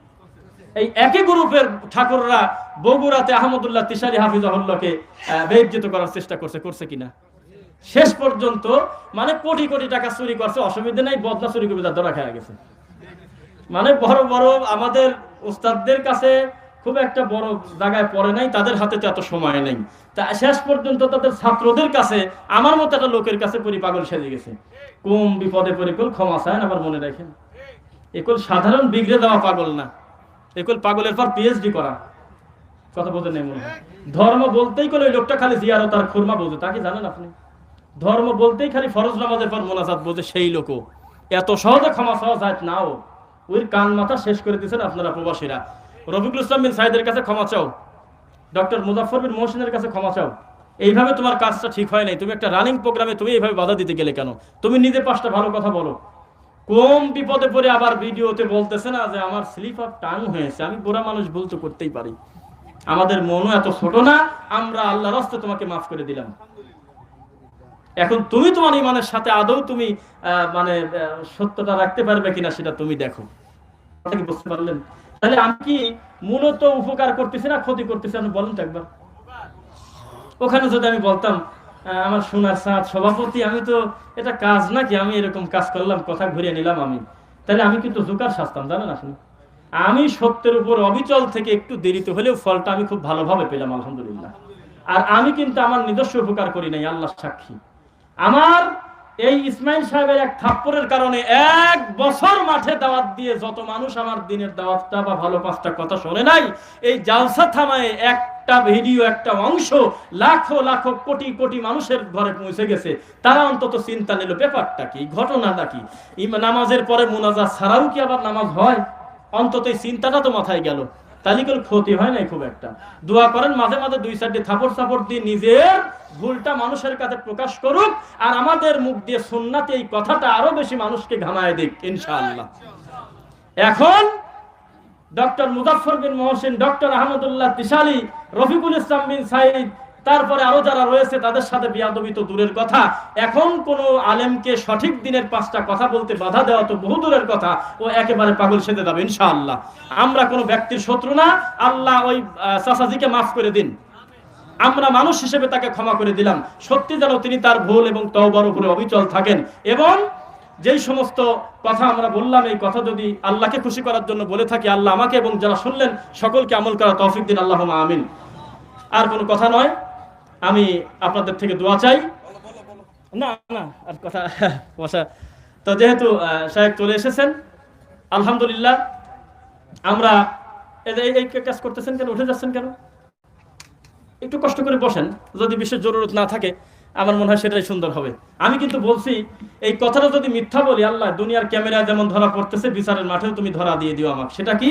এই একই গ্রুপের ঠাকুররা বগুড়াতে আহমদুল্লাহ তিশারি হাফিজাহুল্লাহকে বেইজ্জত করার চেষ্টা করছে কিনা? শেষ পর্যন্ত মানে কোটি কোটি টাকা চুরি করছে, অসুবিধা নাই, বদলা চুরি করে ধরা খেয়ে গেছে। মানে বড় বড় আমাদের উস্তাদদের কাছে খুব একটা বড় জায়গায় পড়ে নাই, তাদের হাতে তো এত সময় নেই, তা শেষ পর্যন্ত তাদের ছাত্রদের কাছে আমার মতো একটা লোকের কাছে পরি পাগল সেজে গেছে। কম বিপদে পড়ে কুল ক্ষমা চায়, আবার মনে রাখেন একুল সাধারণ বিগড়ে দেওয়া পাগল না, একুল পাগলের পর পিএইচডি করা। কথা বলতে নেই মনে হয়। ধর্ম বলতেই কোন ওই লোকটা খালি জিয়ারত আর খুরমা বোঝে, তা কি জানেন আপনি? ধর্ম বলতেই খালি ফরজ নামাজের পর মোনাজাত বোঝে সেই লোকও এত সহজে ক্ষমা চাওয়া যায় নাও, ওই কান মাথা শেষ করে দিয়েছেন আপনারা প্রবাসীরা। রফিকুল ইসলাম বিন সাইদের কাছে ক্ষমা চাও, ডক্টর মুজাফফর বিন মহসিনের কাছে ক্ষমা চাও। এইভাবে তোমার কাজটা ঠিক হয় নাই, তুমি একটা রানিং প্রোগ্রামে তুমি এইভাবে বাধা দিতে গেলে কেন? তুমি নিজে 5টা ভালো কথা বলো। কম বিপদে পড়ে আবার ভিডিওতে বলতেছে না যে আমার স্লিপ অফ টাং হয়েছে। আমি বুড়া মানুষ, ভুল তো করতেই পারি, আমাদের মনও এত ছোট না, আমরা আল্লাহর রাস্তায় তোমাকে মাফ করে দিলাম। এখন তুমি তোমার ইমানের সাথে আদৌ তুমি মানে সত্যটা রাখতে পারবে কিনা সেটা তুমি দেখো। বুঝতে পারলেন? তাহলে আমি কি মূলত উপকার করতেছি না ক্ষতি করতেছি? আপনি বলেন তো একবার। ওখানে যদি আমি বলতাম আমার সোনার সাথ সভাপতি, আমি তো এটা কাজ নাকি, আমি এরকম কাজ করলাম, কথা ঘুরিয়ে নিলাম আমি, তাহলে আমি কিন্তু জোকার শাস্তাম, জানেন আসলে। আমি সত্যের উপর অবিচল থেকে একটু দেরিতে হলেও ফলটা আমি খুব ভালোভাবে পেলাম আলহামদুলিল্লাহ। আর আমি কিন্তু আমার নিজস্ব উপকার করি নাই, আল্লাহ সাক্ষী। আমার এই ইসমাইল সাহেবের এক থাপ্পড়ের কারণে 1 বছর মাঠে দাওয়াত দিয়ে যত মানুষ আমার দিনের দাওয়াতটা বা ভালো 5টা কথা শোনে নাই, এই জালসা থামায় একটা ভিডিও, একটা অংশ লাখো লাখো কোটি কোটি মানুষের ঘরে পৌঁছে গেছে। তারা অন্তত চিন্তা নিল ব্যাপারটা কি, ঘটনাটা কি। নামাজের পরে মুনাজাত ছাড়াও কি আবার নামাজ হয়? অন্তত এই চিন্তাটা তো মাথায় গেল, তাহলে কোনো ক্ষতি হয় নাই খুব একটা। দোয়া করেন মাঝে মাঝে 2-4টি থাপড় সাপড় দিয়ে নিজের ভুলটা মানুষের কাছে প্রকাশ করুক, আর আমাদের মুখ দিয়ে সুন্নাতে এই কথাটা আরো বেশি মানুষকে ঘামায় দিক ইনশাআল্লাহ। এখন ডক্টর মুজাফফর বিন মহসিন, ডক্টর আহমদুল্লাহ তিশালি, রফিকুল ইসলাম বিন সাইদ, তারপরে আরো যারা রয়েছে তাদের সাথে বিয়াদবি তো দূরের কথা, এখন কোন আলেমকে সঠিক দিনের 5টা কথা বলতে বাধা দেওয়া তো বহু দূরের কথা, ও একেবারে পাগল সেজে যাবে ইনশাআল্লাহ। আমরা কোনো ব্যক্তির শত্রু না, আল্লাহ ওই চাচাজিকে মাফ করে দিন, আমরা মানুষ হিসেবে তাকে ক্ষমা করে দিলাম। সত্যি যেন তিনি তার ভুল এবং তওবার উপরে অবিচল থাকেন, এবং যেই সমস্ত কথা আমরা বললাম এই কথা যদি আল্লাহকে খুশি করার জন্য বলে থাকি, আল্লাহ আমাকে এবং যারা শুনলেন সকলকে আমল করার তৌফিক দিন, আল্লাহুম্মা আমিন। আর কোনো কথা নয়, আমি আপনাদের থেকে দোয়া চাই। না না আর কথা বসা তো, যেহেতু সাহেব চলে এসেছেন আলহামদুলিল্লাহ। আমরা এই কাজ করতেছেন কেন, উঠে যাচ্ছেন কেন? একটু কষ্ট করে বসেন, যদি বিশেষ জরুরত না থাকে আমার মনে হয় সেটাই সুন্দর হবে। আমি কিন্তু বলছি এই কথাটা যদি মিথ্যা বলি, আল্লাহ দুনিয়ার ক্যামেরা যেমন ধরা পড়তেছে, বিচারের মাঠেও তুমি ধরা দিয়ে দিও আমাকে। সেটা কি,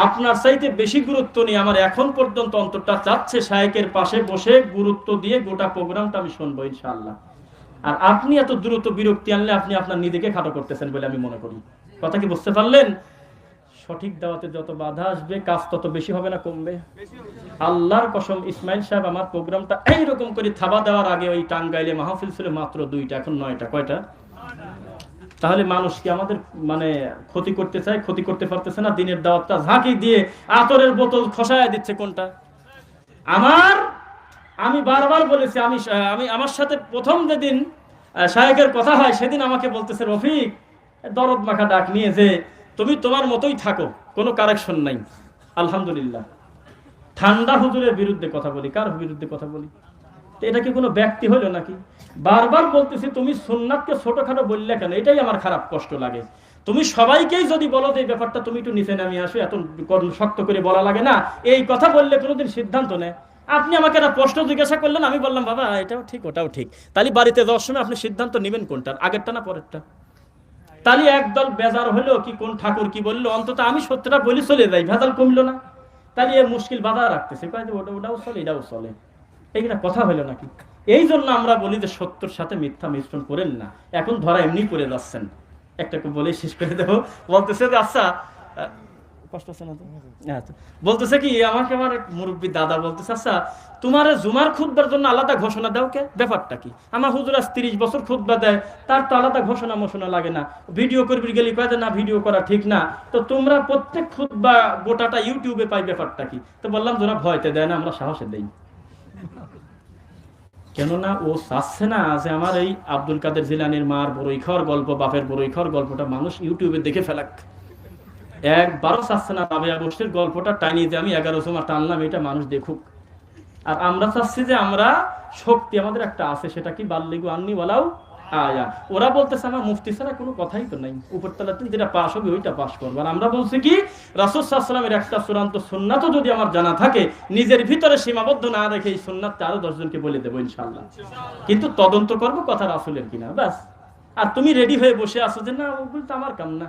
আপনার চাইতে বেশি গুরুত্ব নিয়ে আমার এখন পর্যন্ত অন্তরটা চাচ্ছে শায়েকের পাশে বসে গুরুত্ব দিয়ে গোটা প্রোগ্রামটা আমি শুনবো ইনশাআল্লাহ। আর আপনি এত দ্রুত বিরক্তি আনলে আপনি আপনার নিজেকে খাটো করতেছেন বলে আমি মনে করি। কথা কি বুঝতে পারলেন? সঠিক দাওয়াতে যত বাধা আসবে কাজ তত বেশি হবে না কমবে? আল্লাহর কসম, ইসমাইল সাহেব আমার প্রোগ্রামটা এইরকম করে থাবা দেওয়ার আগে ওই টাঙ্গাইলে মাহফিল ছিল মাত্র 2টা, এখন 9টা। কয়টা? তাহলে মানুষ কি আমাদের মানে ক্ষতি করতে চায়, ক্ষতি করতে পারতেছে না। দিনের দাওয়াতটা ঝাঁকি দিয়ে আতরের বোতল খসায় দিচ্ছে কোনটা। আমি বারবার বলেছি, আমি আমার সাথে প্রথম যেদিন শায়েখের কথা হয় সেদিন আমাকে বলতেছে, রফিক দরদ মাখা ডাক নিয়ে যে তুমি তোমার মতোই থাকো, কোনো কারেকশন নাই। আলহামদুলিল্লাহ, ঠান্ডা হুজুরের বিরুদ্ধে কথা বলি, কার বিরুদ্ধে কথা বলি? এটা কি কোনো ব্যক্তি হলো নাকি? বারবার বলতেছি তুমি সুন্নাতকে ছোটখাটো বললে কেন, এটাই আমার খারাপ কষ্ট লাগে। তুমি সবাইকেই যদি বলো যে এই ব্যাপারটা তুমি একটু নিচে নামিয়ে আসো, এত শক্ত করে বলা লাগে না, এই কথা বললে কোনোদিন সিদ্ধান্ত নেয়। আপনি আমাকে একটা প্রশ্ন জিজ্ঞাসা করলেন, আমি বললাম বাবা এটাও ঠিক ওটাও ঠিক, তাহলে বাড়িতে যাওয়ার সময় আপনি সিদ্ধান্ত নেবেন কোনটার, আগেরটা না পরেরটা? তাহলে একদল বেজার হলো কি কোন ঠাকুর কি বললো, অন্তত আমি সত্যটা বলি চলে যাই, ভেজাল কমলো না। তাহলে এ মুশকিল বাধা রাখতেছে, ওটাও চলে এটাও চলে, এইটা কথা হলো নাকি? এই জন্য আমরা বলি যে সত্যর সাথে মিথ্যা মিশ্রণ করেন না। এখন ধরা এমনি করে যাচ্ছেন, একটাকে বলে শেষ করে দেবো। বলতেছে যে আচ্ছা, কষ্ট আছে না তো? আচ্ছা, বলতেছে কি আমাকে আমার এক মুরব্বী দাদা বলতেছে, আচ্ছা তোমার জুমার খুতবার জন্য আলাদা ঘোষণা দাও কে, ব্যাপারটা কি? আমার হুজুর আজ 30 বছর খুতবা দেয়, তার তো আলাদা ঘোষণা মোষণা লাগে না, ভিডিও করবি গেলি কয় না ভিডিও করা ঠিক না, তো তোমরা প্রত্যেক খুতবা গোটাটা ইউটিউবে পাই, ব্যাপারটা কি? তো বললাম যারা ভয়তে দেয় না, আমরা সাহসে দেই। কেননা ও চাচ্ছে না যে আমার এই আব্দুল কাদের জিলানির মার বড়ই খাওয়ার গল্প, বাপের বড়ই খাওয়ার গল্পটা মানুষ ইউটিউবে দেখে ফেলাক। একবারও চাচ্ছে না রাবেয়া বস্তির গল্পটা টাইনি যে আমি 11 জমা টানলাম, এটা মানুষ দেখুক। আর আমরা চাচ্ছি যে আমরা শক্তি আমাদের একটা আছে, সেটা কি বাল্লিগু আননি বলাও আয়া। ওরা বলতেছে আমার মুফতি ছাড়া কোনো কথাই তো নাই, উপরতলাতে যেটা পাস হবে ওইটা পাস করবো। আর আমরা বলছি কি রাসূল সাল্লাল্লাহু আলাইহি ওয়াসাল্লামের একটা চূড়ান্ত সুন্নাতও যদি আমার জানা থাকে, নিজের ভিতরে সীমাবদ্ধ না রেখে এই সুন্নাতটা আরো 10 জনকে বলে দেবো ইনশাআল্লাহ। কিন্তু তদন্ত করবো কথা রাসূলের কিনা, ব্যাস। আর তুমি রেডি হয়ে বসে আছো যে না ওগুলো তো আমার কাম না,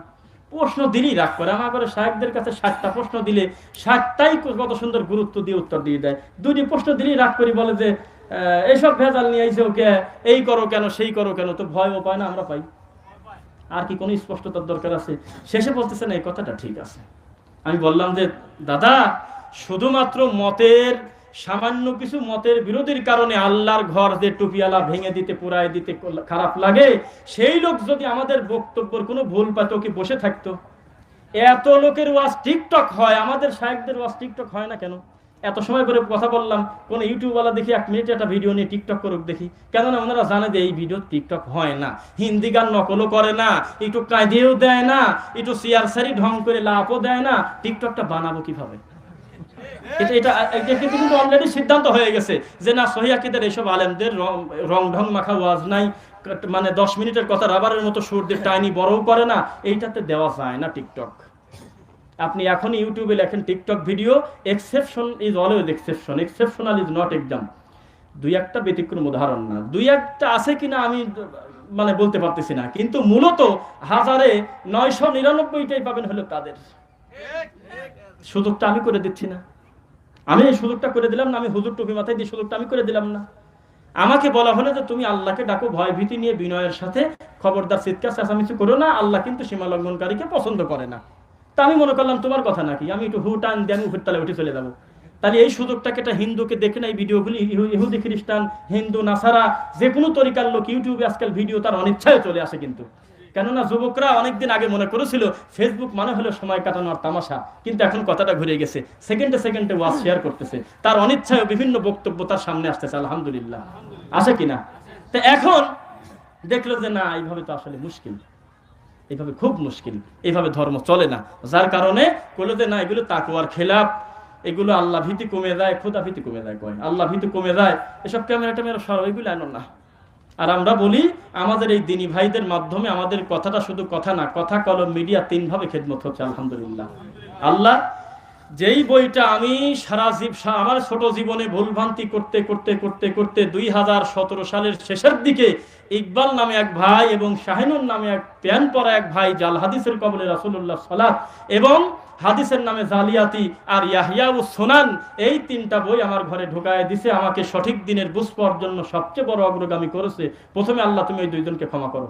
প্রশ্ন দিলেই রাগ করে। আমার ঘরে শায়েখদের কাছে 60টা প্রশ্ন দিলে 60টাই কত সুন্দর গুরুত্ব দিয়ে উত্তর দিয়ে দেয়, 2টি প্রশ্ন দিলেই রাগ করি, বলে যে এইসব ভেজাল নিয়ে আইছে ওকে, এই করো কেন সেই করো কেন। তো ভয়ও পায় না, আমরা পাই। আর কি কোনো স্পষ্টতার দরকার আছে? শেষে বলতেছে না এই কথাটা ঠিক আছে। আমি বললাম যে দাদা, শুধুমাত্র মতের সামান্য কিছু মতের বিরোধীর কারণে আল্লাহর ঘর যে টুপিওয়ালা ভেঙে দিতে পুরাই দিতে খারাপ লাগে, সেই লোক যদি আমাদের বক্তব্যের কোনো ভুল পাতো কি বসে থাকতো? এত লোকের ওয়াজ টিকটক হয়, আমাদের শায়েখদের ওয়াজ টিকটক হয় না কেন? এত সময় করে কথা বললাম, কোন ইউটিউবওয়ালা দেখি 1 মিনিটে একটা ভিডিও নিয়ে টিকটক করুক দেখি, কেননা ওনারা জানে যে এই ভিডিও টিকটক হয় না। হিন্দি গান নকলও করে না, একটু কাঁদিয়েও দেয় না, একটু সিয়ার সারি ঢং করে লাভও দেয় না, টিকটকটা বানাবো কিভাবে? এটা কিন্তু অলরেডি সিদ্ধান্ত হয়ে গেছে যে না সহিহ আকীদার এইসব আলেমদের রং ঢং মাখা ওয়াজ নাই, মানে 10 মিনিটের কথা রাবারের মতো সুর দিয়ে টাইনি বড়ও করে না, এইটাতে দেওয়া যায় না টিকটক। আপনি এখন ইউটিউবে লেখেন TikTok video, exception is always exception, exceptional is not exam. 2-1টা ব্যতিক্রম উদাহরণ না, 2-1টা আছে কিনা আমি মানে বলতে পারতেছি না, কিন্তু মূলত 999টাই পাবেন হলো তাদের। সুযোগটা আমি করে দিচ্ছি না, আমি এই সুযোগটা করে দিলাম না, আমি হুজুর টুপি মাথায় দিয়ে সুযোগটা আমি করে দিলাম না। আমাকে বলা হলো যে তুমি আল্লাহকে ডাকো ভয় ভীতি নিয়ে বিনয়ের সাথে, খবরদার চিৎকার চেঁচামেচি করো না, আল্লাহ কিন্তু সীমা লঙ্ঘনকারীকে পছন্দ করে না। তা আমি মনে করলাম তোমার কথা নাকি, আমি একটু হুটান দিয়ে আমি উপর তালে উঠে চলে যাবো। তাহলে এই সুযোগটাকে একটা হিন্দুকে দেখে না, এই ভিডিওগুলি ইহুদি খ্রিস্টান হিন্দু নাসারা যে কোনো তরিকার লোক ইউটিউবে আজকাল ভিডিও তার অনিচ্ছায় চলে আসে। কিন্তু কেননা যুবকরা অনেকদিন আগে মনে করেছিল ফেসবুক মানে হলো সময় কাটানোর তামাশা, কিন্তু এখন কথাটা ঘুরে গেছে, সেকেন্ডে সেকেন্ডে ওয়াজ শেয়ার করতেছে, তার অনিচ্ছায় বিভিন্ন বক্তব্য তার সামনে আসতেছে। আলহামদুলিল্লাহ, আসে কিনা? তো এখন দেখলো যে না এইভাবে তো আসলে মুশকিল, এইভাবে খুব মুশকিল, এইভাবে ধর্ম চলে না। যার কারণে বললো যে না এগুলো তাকওয়ার খেলাফ, এগুলো আল্লাহ ভীতি কমে যায়, খোদা ভীতি কমে যায়, কয় আল্লাহ ভীতি কমে যায়, এসব ক্যামেরা ট্যামেরা সব এগুলো আনো না। আর আমরা বলি আমাদের এই দিনী ভাইদের মাধ্যমে আমাদের কথাটা শুধু কথা না, কথা কলম মিডিয়া 3 ভাবে খেদমত হচ্ছে। আলহামদুলিল্লাহ। আল্লাহ যেই বইটা আমি আমার ছোট জীবনে ভুলভ্রান্তি করতে করতে করতে করতে 2017 সালের শেষের দিকে ইকবাল নামে এক ভাই এবং শাহিনুর নামে এক প্যান পরা এক ভাই জাল হাদিসের কবলে রাসূলুল্লাহ সাল্লাল্লাহু এবং হাদিসের নামে জালিয়াতি আর ইয়াহইয়া ও সুনান, এই 3টা বই আমার ঘরে ঢুকায় দিছে, আমাকে সঠিক দিনের বুঝ পাওয়ার জন্য সবচেয়ে বড় অগ্রগামী করেছে। প্রথমে আল্লাহ তুমি এই 2 জনকে ক্ষমা করো,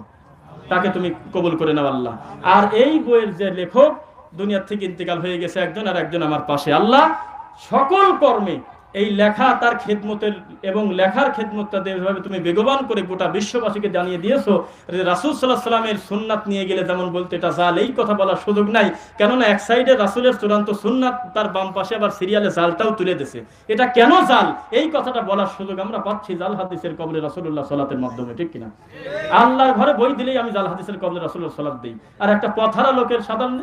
তাকে তুমি কবুল করে নাও আল্লাহ। আর এই বইয়ের যে লেখক দুনিয়া থেকে ইন্তেকাল হয়ে গেছে একজন, আর একজন আমার পাশে। আল্লাহ সকল কর্মে এই লেখা তার খেদমতের এবং লেখার খেদমতটা যেভাবে তুমি বেগবান করে গোটা বিশ্ববাসীকে জানিয়ে দিয়েছো, রাসূল সাল্লাল্লাহু আলাইহি সাল্লামের সুন্নাত নিয়ে গেলে যেমন বলতে এটা জাল, এই কথা বলার সুযোগ নাই। কেননা এক সাইডে রাসূলের চূড়ান্ত সুন্নাত, তার বাম পাশে আবার সিরিয়ালে জালটাও তুলে দিয়েছে। এটা কেন জাল, এই কথাটা বলার সুযোগ আমরা পাচ্ছি জাল হাদিসের কবলে রাসূলুল্লাহ সাল্লাতের মাধ্যমে, ঠিক কিনা? আল্লাহর ঘরে বই দিলেই আমি জাল হাদিসের কবলে রাসূলুল্লাহ সাল্লাত দেই, আর একটা কথারা লোকের সাধারণ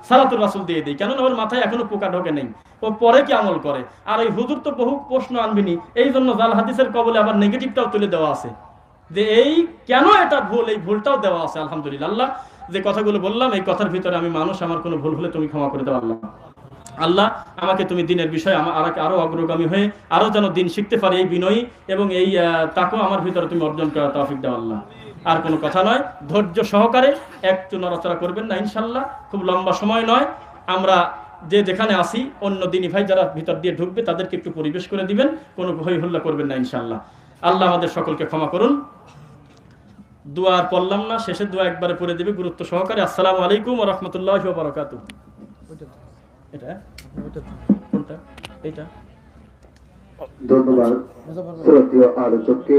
সালাতুর রাসূল দিয়ে দেই। কেননা ওর মাথায় এখনো পোকা ঢোকে নেই, ও পরে কি আমল করে। আর ওই হুজুর তো বহু প্রশ্ন আনবিনি, এই জন্য জাল হাদিসের কবলে আবার নেগেটিভটাও তুলে দেওয়া আছে, যে এই কেন এটা ভুল, এই ভুলটাও দেওয়া আছে। আলহামদুলিল্লাহ, আল্লাহ যে কথাগুলো বললাম এই কথার ভিতরে আমি মানুষ, আমার কোনো ভুল হলে তুমি ক্ষমা করে দাও আল্লাহ। আল্লাহ আমাকে তুমি দিনের বিষয়ে আরো অগ্রগামী হয়ে আরো যেন দিন শিখতে পারি, এই বিনয়ী এবং এই তাকেও আমার ভিতরে তুমি অর্জন করার তৌফিক দাও আল্লাহ। আর কোনো কথা নয়, ধৈর্য সহকারে একটু নড়াচড়া করবেন না ইনশাল্লাহ, খুব লম্বা সময় নয়। আমরা যে যেখানে আসি, অন্য দিনী ভাই যারা ভিতর দিয়ে ঢুকবে তাদেরকে একটু পরিবেশ করে দিবেন, কোনো হই হুল্লা করবেন না ইনশাল্লাহ। আল্লাহ আমাদের সকলকে ক্ষমা করুন। দোয়া আর পড়লাম না, শেষের দোয়া একবারে পড়ে দিবে গুরুত্ব সহকারে। আসসালামু আলাইকুম ওয়া রাহমাতুল্লাহি ওয়া বারাকাতুহু। এটা কোনটা? এটা ধন্যবাদ শ্রদ্ধেয় আলোচককে।